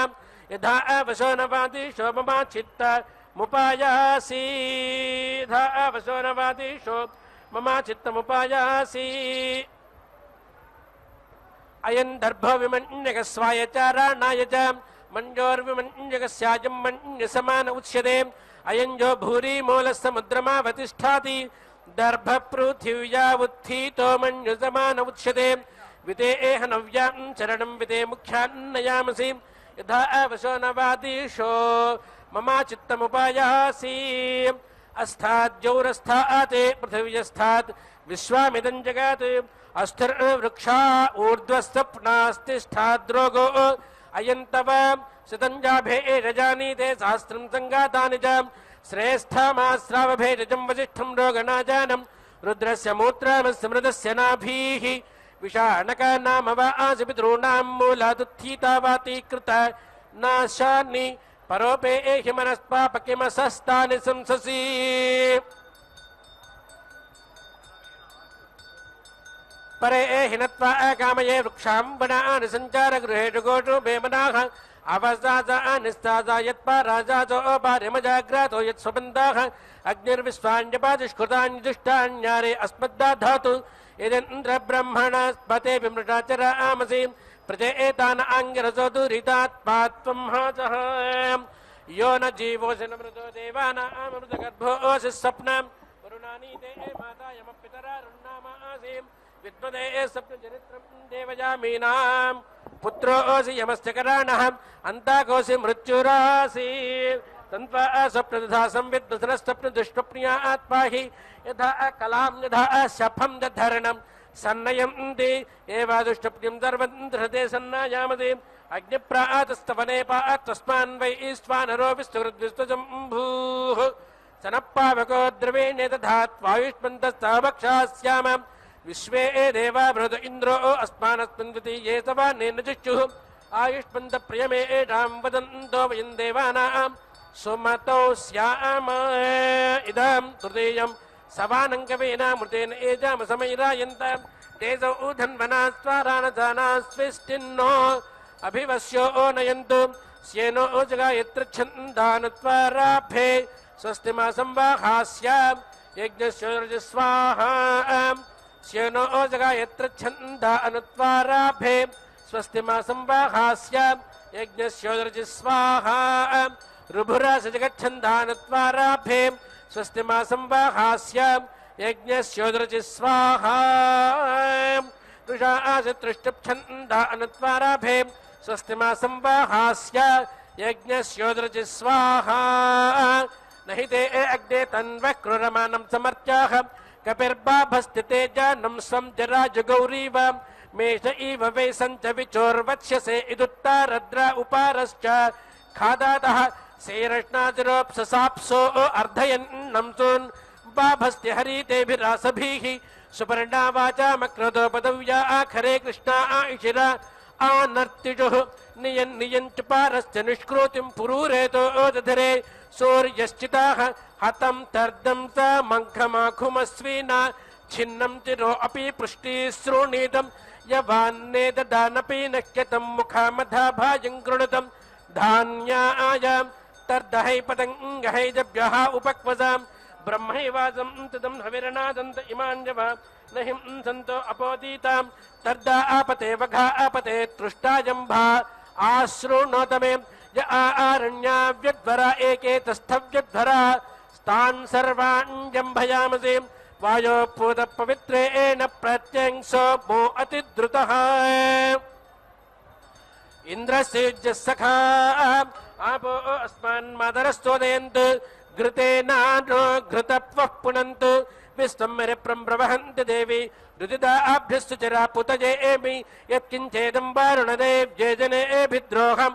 D: यथा वशो न वादिशो मम चित्त मुपायासि यथा वशो न वादिशो मम चित्तमुपायासि अयं दर्भो विमन्यकस्वाय चाराणाय च मञ्जोर्विमन्यकस्याजं मन्यसमान उच्यते अयं जो भूरि मूलसमुद्रमावतिष्ठाति दर्भपृथिव्या उत्थितो मन्युसमान उच्यते वितेह नव्यां चरणं विते मुख्यान्नयामसि यथा वशो न वादिशो मम चित्तमुपायासि अस्ताद्यौरस्थाते पृथिव्यस्थात् विश्वामिदं जगात् अस्थिर्वृक्षा ऊर्ध्वस्तप्नास्तिष्ठाद्रोगो अयं तव शतञ्जाभे रजानीते सहस्रं सङ्गातानि च श्रेष्ठमास्रावभेजं वसिष्ठं रोगनाजानं रुद्रस्य मूत्रमस्य मृदस्य नाभीः विषाणका नाम वा आसिपितॄणां मूलादुत्थिता वातीकृता नाशानि परोपे एहि मनस्पापकिमसस्तानि संससि परे हिनत्वा कामये वृक्षां वनानि सञ्चारगृहेषु गोषु वेमनाः अवसासा यत्पा राजासो पार्यमजाग्रातो यत्स्वबन्धाः अग्निर्विश्वान्यपादिष्कृतान्यजुष्टान्यारे अस्मद्दाधातु यदेन्द्र ब्रह्मणस्पते विमृषाचरामसि प्रजे एतान आङ्गिरसो दुरितात्पात्वं हासः यो न जीवोऽसि न मृतो देवानामृतगर्भोऽसि स्वप्नं वरुणानि ते मातायमपितरारुन्नामासि विद्मदे स्वप्नचरित्रं देवयामीनां पुत्रोऽसि यमस्य कराणः अन्ताकोऽसि मृत्युरासि तन्त्वा स्वप्नदधा संविद्वसनस्तप्नदुष्टप्निया आत्पाहि यथा कलां यथा शफं दधरणं सन्नयन्ति एवादुष्टप्निं सर्वं धृते सन्नायामति अग्निप्रातस्तवने पात्वस्मान् वै ईश्वानरो विस्तुहृद्विस्तजम्भूः सनप्पावको द्रवेणे दधात्वायुष्मन्तस्तावक्षास्याम विश्वे देवा बृहद इन्द्रो अस्मानस्मिन् द्वितीये सवानेन जिष्युः आयुष्मन्तप्रियमे एषां वदन्तो वयं देवानां सुमतौ स्याम इदं तृतीयं सवानं कवीनामृतेन एजामसमैरायन्त तेजौ धन्वनास्त्वाराणधानास्विष्टिन्नो अभिवस्यो नयन्तु स्येनो जगायत्र छन्दानत्वाराभे स्वस्ति मासं वाहास्य यज्ञस्य स्वाहा श्येनो जगायत्र छन्दा अनुत्वाराभे स्वस्ति मासं वाहास्य यज्ञस्य स्वाहा रुभुरा सजगच्छन्दानुत्वाराभे स्वस्ति मासं वाहास्य यज्ञस्य स्वाहा रुषा आसितृष्टुप्छन्दा अनुत्वाराभे स्वस्ति मासं वाहास्य यज्ञस्य स्वाहा नहि ते अग्ने तन्वः क्रूरमाणं समर्च्याः कपिर्बाभस्थिते जानं स्वं जराजुगौरीव मेष इव वै सञ्च विचोर्वत्स्यसे इदुत्तारद्र उपारश्च खादातः सेरष्णातिरोप्ससाप्सो अर्धयन्नं सून् बाभस्ति हरितेभिरासभिः सुपर्णा वाचामक्रोधो पदव्या आखरे कृष्णा आशिरा आनर्तिजुः नियञ्च पारश्च निष्कृतिं पुरूरेतो दधरे सूर्यश्चिताः हतं तर्दं स मङ्खमाखुमस्विना छिन्नं चिरो अपि पृष्टिश्रोणीतं यवान्ने ददानपि नश्यतं मुखामधाभाजं कृणुतं धान्याय तर्दहै पतङ्गहै जभ्यः उपक्वसां ब्रह्मैवासं तदं हविरनादन्त इमान्यव न हिं सन्तो अपोदीतां तर्दा आपते वघा आपते तृष्टाजम्भा आश्रुणोतमे य आरण्याव्यध्वरा एके तस्थव्यध्वरा तान् सर्वान् जम्भयामसे वायोपूतपवित्रेण प्रत्यंसो मो अतिद्रुतः इन्द्रस्येज्यः सखा आपो अस्मान्मातरस्तोदयन्तु घृतेनानो घृतप्वः पुनन्तु विश्वम्भरिप्रं प्रवहन्ति देवी रुदिदाभ्यस्तु चिरापुतये एमि यत्किञ्चेदं वारुणदेव्ये जनेभिद्रोहं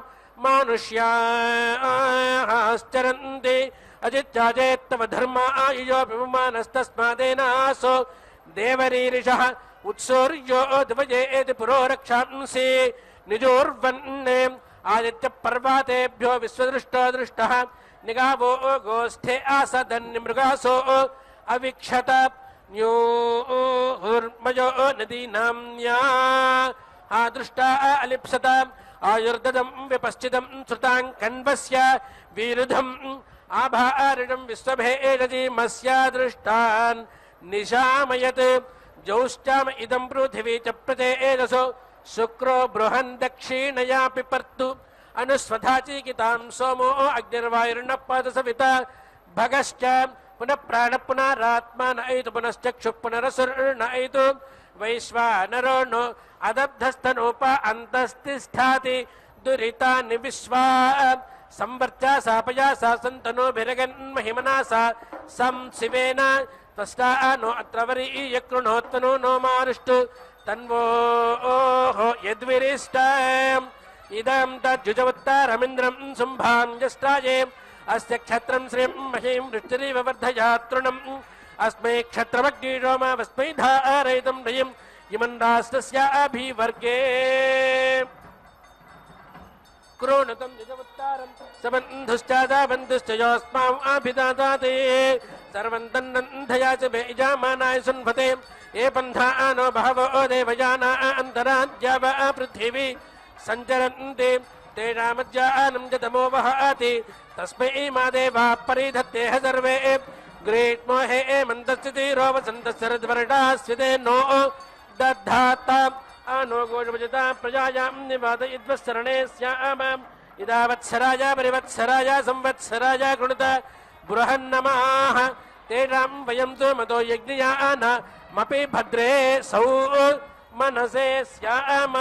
D: मानुष्याश्चरन्ति अजित्याजेत्तव धर्मा आयुयोऽभिमानस्तस्मादेनासो देवरीरिषः उत्सौर्यो द्वयेति पुरो रक्षांसि निजोर्वन्ने आदित्यपर्वातेभ्यो विश्वदृष्टो दृष्टः निगावो गोष्ठे आसदन्निमृगासो अवीक्षत न्यूर्मयो नदीनाम्न्या आदृष्टा अलिप्सत आयुर्ददं विपश्चितं श्रुतां कण्वस्य विरुधम् आभारिणं विश्वभेदजीमस्यादृष्टान् निशामयत् जौश्चाम इदं पृथिवी च प्रतेजसो शुक्रो बृहन् दक्षिणया पिपर्तु अनुस्वधा चीकितां सोमो अग्निर्वायुर्नः पादसविता भगश्च पुनः प्राण पुनरात्मा न एतु पुनश्चक्षुः पुनरसुर्न एतु वैश्वानरो नो अदब्धस्तनोप अन्तस्तिष्ठाति दुरितानि विश्वा संवर्चा सापया सा सन्तनोभिरगन्महिमना सा संशिवेन त्वष्टा नो अत्रवरी यकृणोत्तनो नो मारुष्टु तन्वो यद्विरिष्टाम् इदं तज्जुजवत्तारमिन्द्रं शुम्भां ज्येष्ठाये अस्य क्षत्रं श्रियं महीं वृष्टिरिव वर्धया तृणम् अस्मै क्षत्रमग्निरोमावस्मै धारयितं नयम् इमं राष्ट्रस्याभिवर्गे क्रोणतं जुजवत्तारं सबन्धुश्चादाबन्धुश्च योऽस्माम् आभिदादाते सर्वं तन्नन्धया च बेजामानाय सुन्वते ये पन्थानो बहवो देवयाना अन्तराद्याव पृथिवी सञ्चरन्ति तेषामज्जानं च तमो वहति तस्मै मा देवाः परिधत्तेह सर्वे ग्रीष्मो हे मन्दस्थितिरो वसन्तशरद्वर्षास्विते नो दद्धाता आनो गोषभजता प्रजायां निवादयिद्वत्सरणे स्याम इदावत्सराय परिवत्सराय संवत्सराय कृणुत बृहन्नमाः तेषां वयं तु मतो यज्ञयानमपि भद्रे सौ मनसे स्याम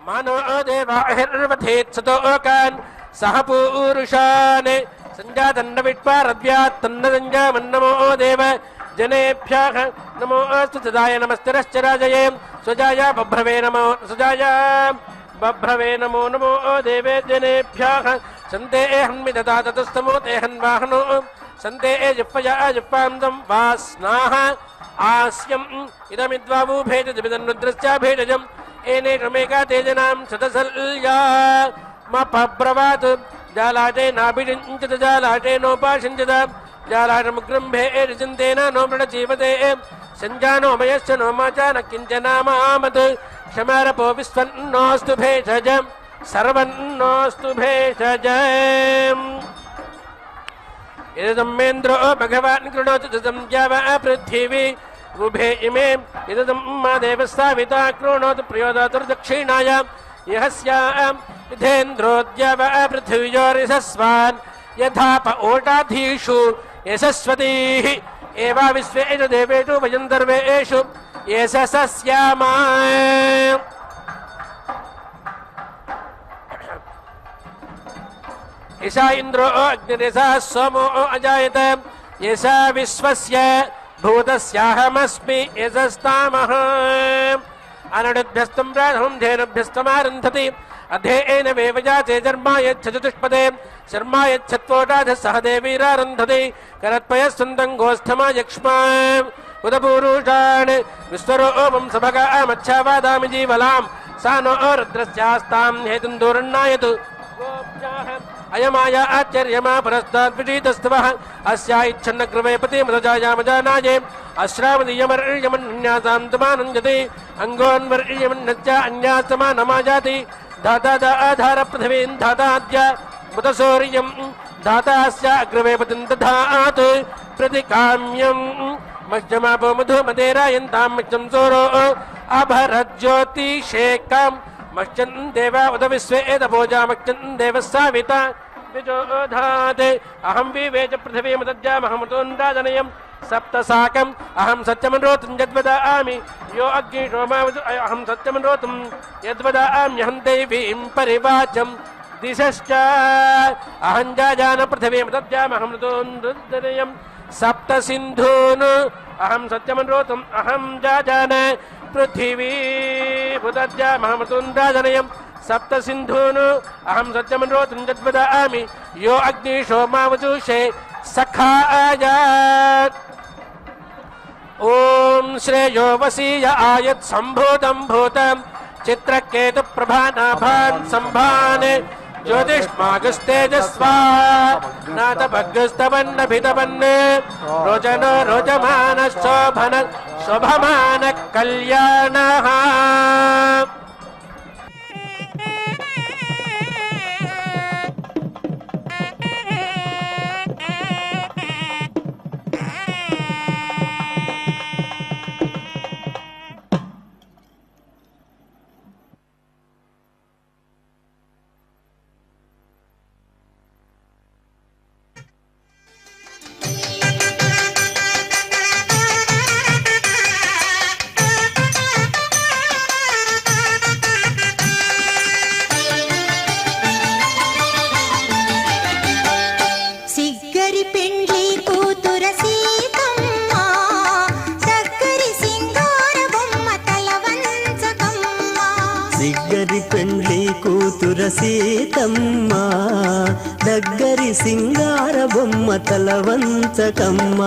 D: मानो देवाहिर्वथेत्सतोकान् सह पूरुषान् सञ्जातन्न विट्वारद्यात् तन्न सञ्जामन्नमो देव जनेभ्यः नमो अस्तु सदाय नमस्तिरश्चराजये स्वजाय बभ्रवे नमो सुजाय बभ्रवे नमो नमो देवे जनेभ्यः सन्ते हन्मिदता ततस्तमो ते हन्वाहनो सन्ते जिह्वया जिह्वान्तं वास्नाः आस्यम् इदमिद्वावु भेदजमिदन्नुद्रश्च भेदजम् एनेकमेका तेजनां सतसल्या मपब्रवात् जालाटेनाभिषिञ्चत जालाटेनोपाषिञ्चत जालाटमुग्रम्भे एरिचिन्तेन नो मृडजीवते सञ्जानो मयश्च नो माचा न किञ्चनामामत् क्षमारपो विस्वन्नोऽस्तु भेषजम् सर्वन्नोऽस्तु भेषजम् इदमेन्द्रो भगवान् कृणोतु तदं जावा पृथिवी उभे इमे इदं मा देवस्ताविता कृणोतु प्रियोदातुर्दक्षिणाय यहस्याम् इधेन्द्रोद्यावा पृथिव्योरिसस्वान् यथाप ओटाधीषु यशस्वतीः एवा विश्वेषु देवेषु वयं सर्वेषु यशस्यामा यशा इन्द्रो अग्निरेषा सोमो अजायत यशा विश्वस्य भूतस्याहमस्मि यशस्तामः अनडुभ्यस्तं प्राणं धेनुभ्यस्तमारन्धति अधेन वेवजाते शर्मा यच्छतुष्पदे शर्मा यच्छत्वोटाधः सह देवीरारन्धति करत्पयस्सन्दं गोष्ठमा यक्ष्मा उदपूरुषान् विश्वरो ओमं सबगामच्छावादामि जीवलां सा नो रुद्रस्यास्तां हेतुं दूरन्नायतु अयमाया आचार्यमा परस्तात् विजीतस्तवः अस्या इच्छन्नग्रवेपति मदजायामजानाये अश्रावदीयमर्यमन्यासां तमानञ्जति अङ्गोन्वर्यमन्यश्च अन्यास्तमानमाजाति धाता आधार पृथिवीं धाताद्य मुदसूर्यं धातास्य अग्रवेपतिं दधात् प्रतिकाम्यं मध्यमापो मधुमदेरायन्तां मध्यं सोरो अभरज्योतिषेकं मश्चन् देवा उद विश्वे एतभोजा मश्चन् देवस्साविता विजोधात् अहं विवेच पृथिवीमदज्जामहमतोन्दाजनयं सप्तसाकम् अहं सत्यमनोतुं यद्वदामि यो अग्निशोमावतु अहं सत्यमनोतुं यद्वदाम्यहं देवीं परिवाचं दिशश्च अहं जाजान पृथिवीमदज्जामहं नतोन्दाजनयं सप्तसिन्धून् अहं सत्यमनोतुं अहं जाजान पृथिवी भूतज्जामहमतोन्दाजनयं सप्तसिन्धून् अहं सत्यमनोतुं यद्वदामि यो अग्निशोमावचुषे सखायात् ॐ श्रेयो वसीय आयत् सम्भूतं भूतं चित्रकेतुप्रभानाभान् सम्भान् ज्योतिष्मागुस्तेजस्वा नातभग्स्तवन्नभितवन् रोचनो रोचमानशोभन शोभमान कल्याणः సీతమ్మ దగ్గరి సింగార బొమ్మ తలవంచకమ్మ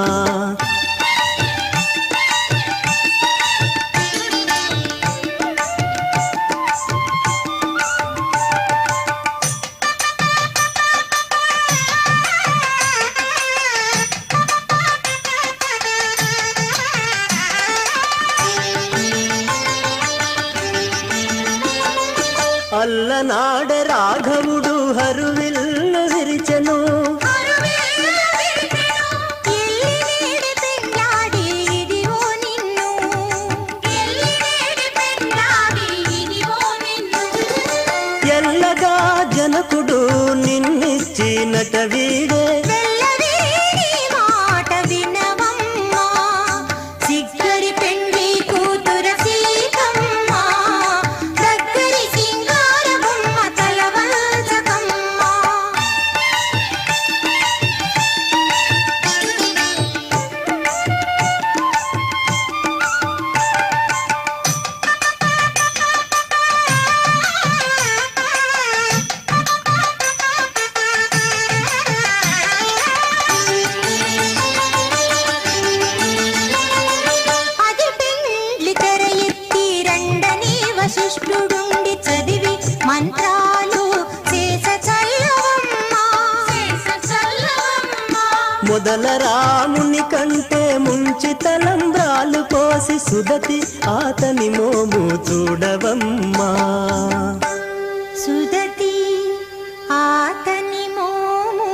D: అల్లనాడ రాఘవుడు హరువిల్లు విరిచెను ఎల్లగా జనకుడు నిన్నిచ్చినట వీడే మొదల రాముని కంటే ముంచి తలంబ్రాలు పోసి సుదతి ఆతని మోము చూడవమ్మా సుదతి ఆతని మోము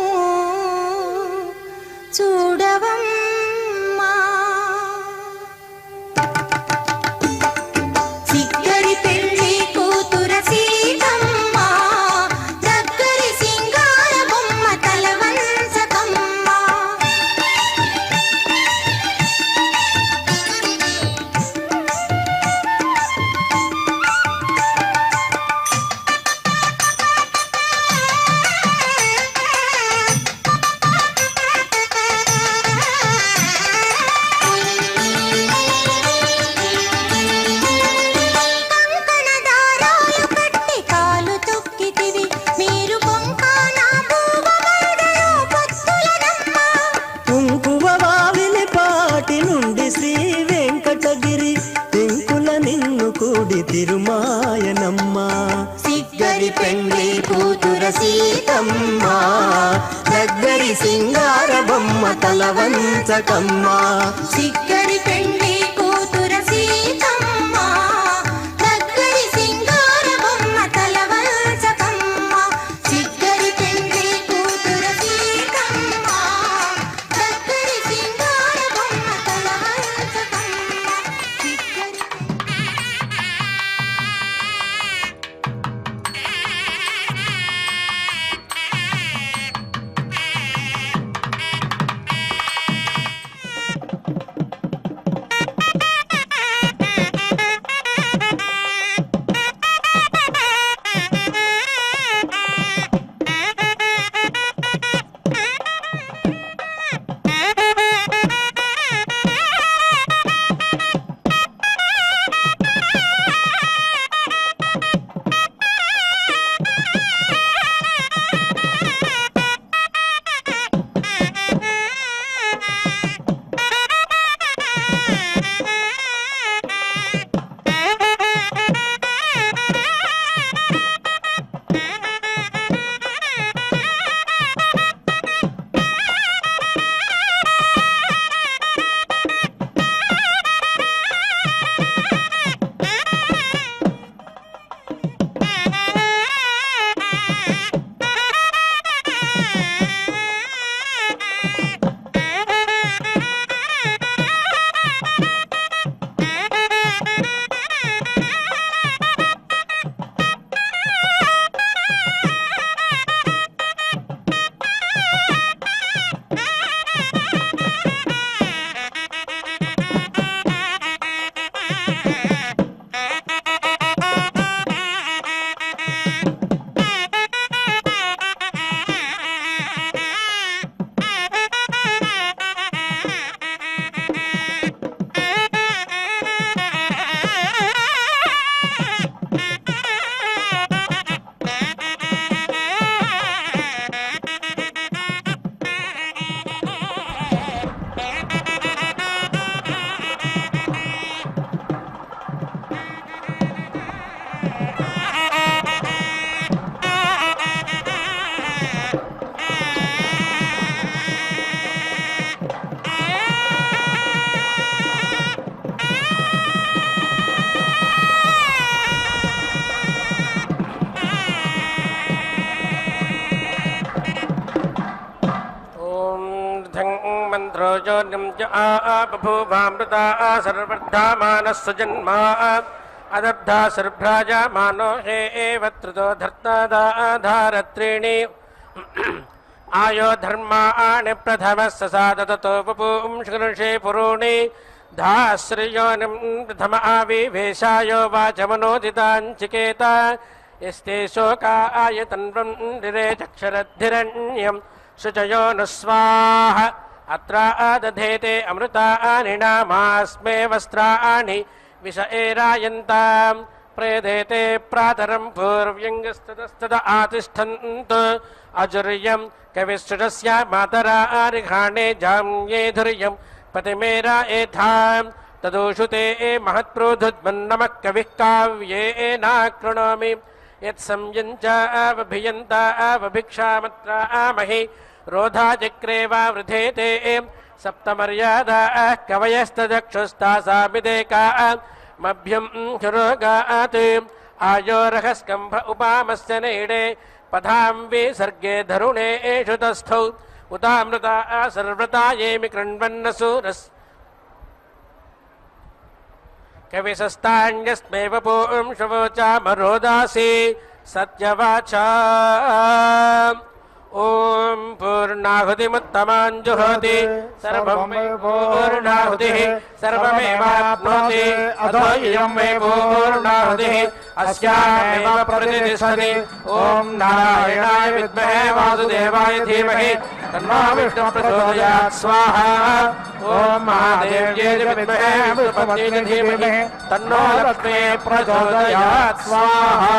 E: మాయనమ్మ సిగ్గరి పెండ్లి కూతుర సీతమ్మ దగ్గరి సింగార బొమ్మ తలవంచకమ్మ
A: సిగ్గరి పెండ్లి కూతుర సీతమ్మ దగ్గరి సింగార బొమ్మ తలవంచకమ్మ సిగ్గరి పెండ్లి కూతుర సీతమ్మ దగ్గరి సింగార బొమ్మ తలవంచకమ్మ సిగ్గరి
D: मंत्रोजोनिं च बभूवामृता सर्वधामानः जन्मा अदब्धा सर्भ्राजामानो हे एव त्रितो धर्तादाधारत्रीणि आयो धर्माणि प्रथमः ससाद ततो वपुंशे पुरूणि धाश्रियोनिं प्रथम आविवेशायो वाचमनोदिताञ्चिकेत यस्ते शोकायतन्वं निरे चक्षरद्धिरण्यं शुचयो न स्वाहा अत्र दधेते अमृतानि नामास्मे वस्त्राणि विष एरायन्तां प्रेदेते प्रातरं पूर्व्यङ्गस्ततस्तद आतिष्ठन्तु अजुर्यं कविश्रुतस्य मातरा रिघाणे जाम्येधुर्यं पतिमेरा एधां तदोषुते महत्प्रोधुद्मन्नमः कविः काव्येनाकृणोमि यत्संयञ्च अवभियन्ता अवभिक्षामत्रामहि रोधाचक्रे वा वृधेते सप्तमर्यादा कवयस्तदक्षुस्तासामिदेका मभ्यं सुरोगात् आयोरहस्कम्भ उपामस्य नैडे पधां विसर्गे धरुणे एषु तस्थौ उतामृता सर्वता येमि कृण्वन्नसूरस् कविशस्तान्यस्मेव पुंशवोचामरोदासि सत्यवाचा ओम पूर्णाहुतिमुत्तमाञ्जुहोति सर्वं मे पूर्णाहुतिः सर्वमेवाप्नोति अथो इयं मे पूर्णाहुतिः अस्यामेव प्रतिष्ठति ओम नारायणाय विद्महे वासुदेवाय धीमहि तन्नो विष्णुः प्रचोदयात् स्वाहा ओम महादेव्यै विद्महे विष्णुपत्न्यै धीमहि तन्नो लक्ष्मी प्रचोदयात् स्वाहा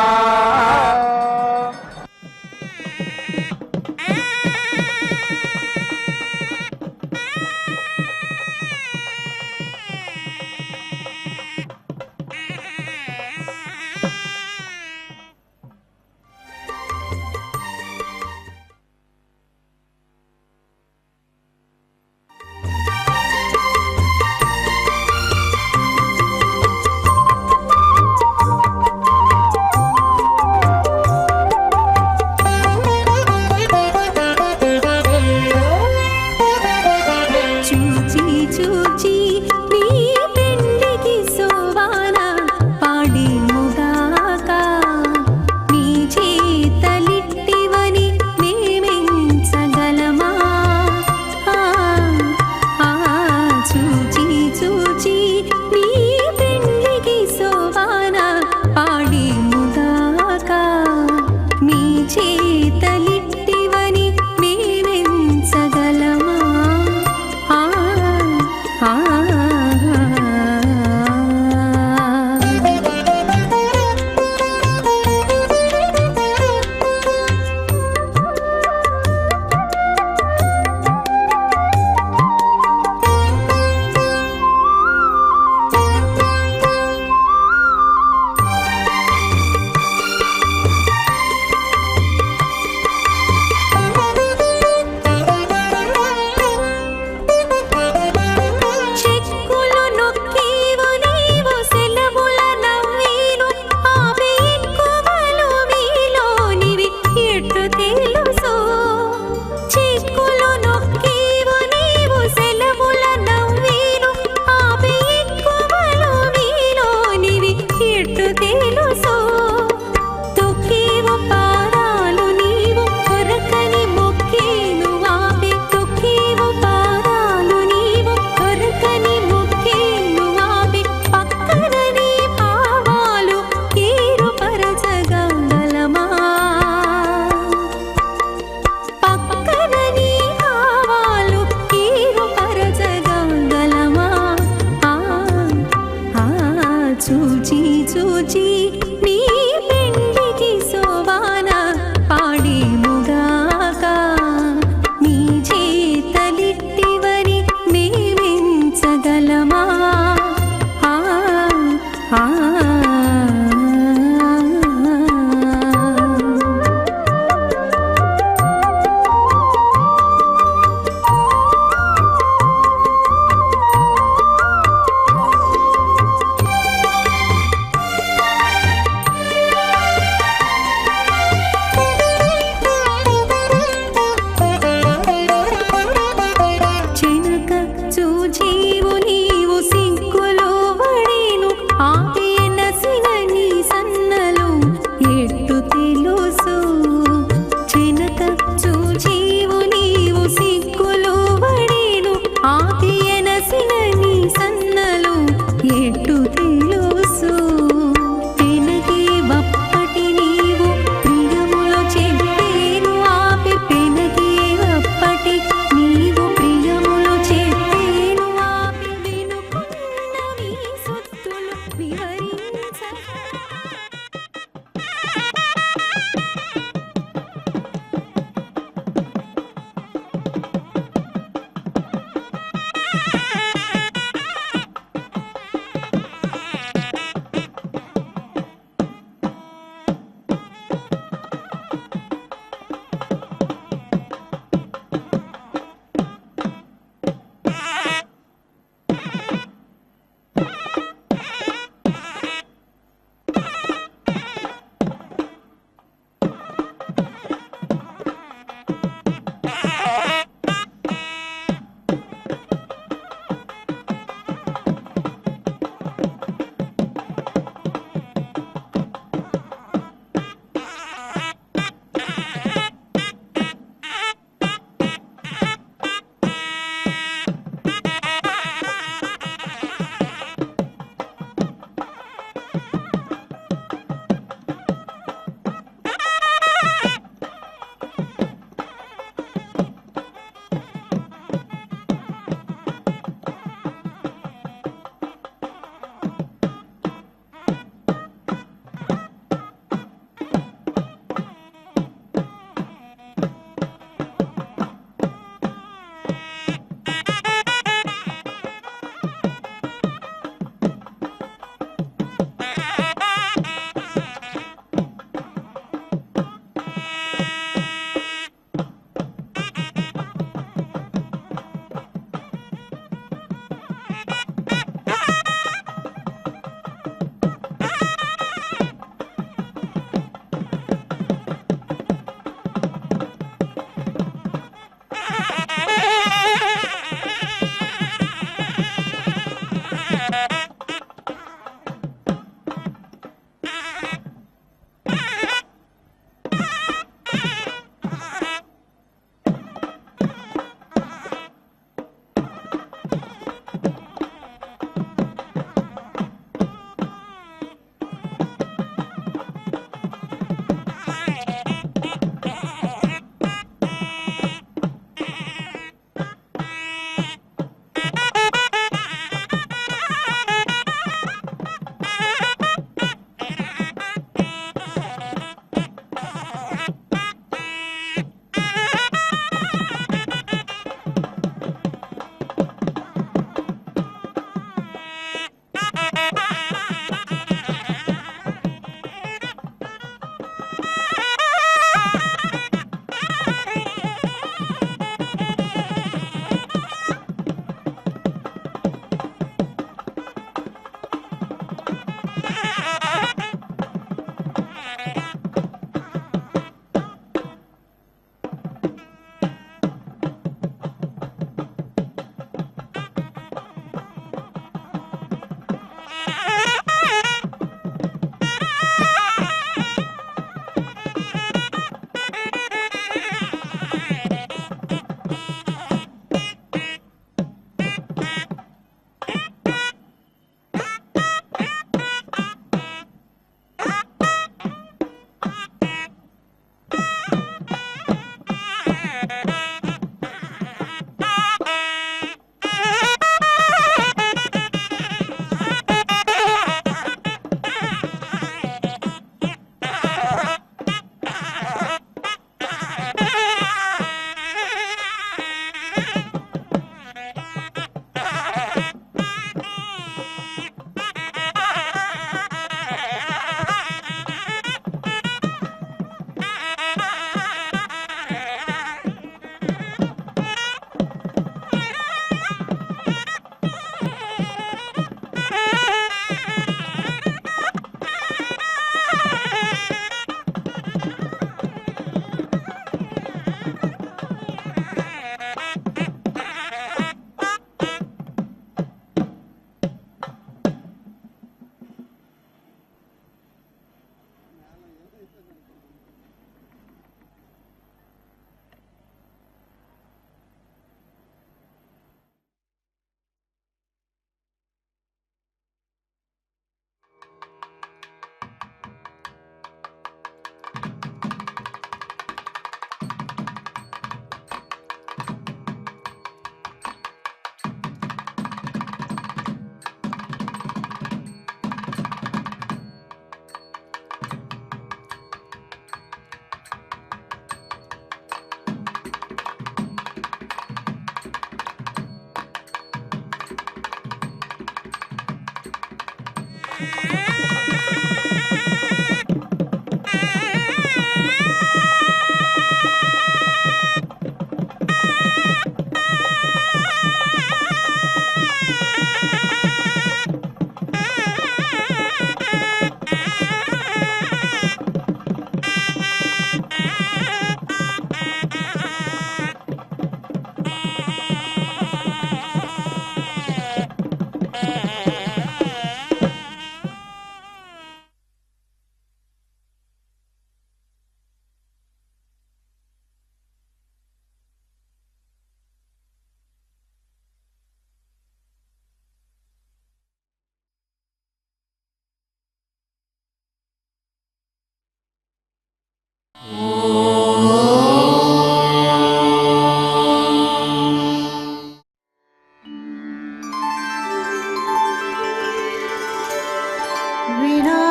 A: विना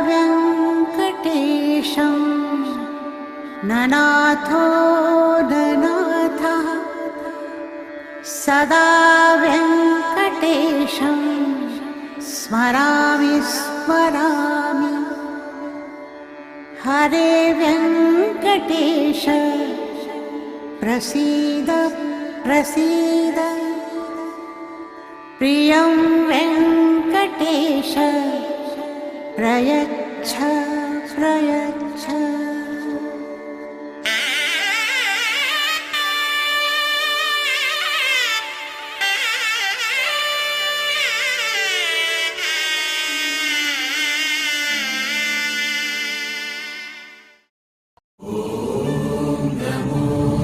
A: व्यङ्कटेशं ननाथो ननाथः सदा व्यङ्कटेशं स्मरामि स्मरामि हरे व्यङ्कटेश प्रसीद प्रसीद प्रियं वेङ्कटेश प्रयच्छ प्रयच्छ
E: नमो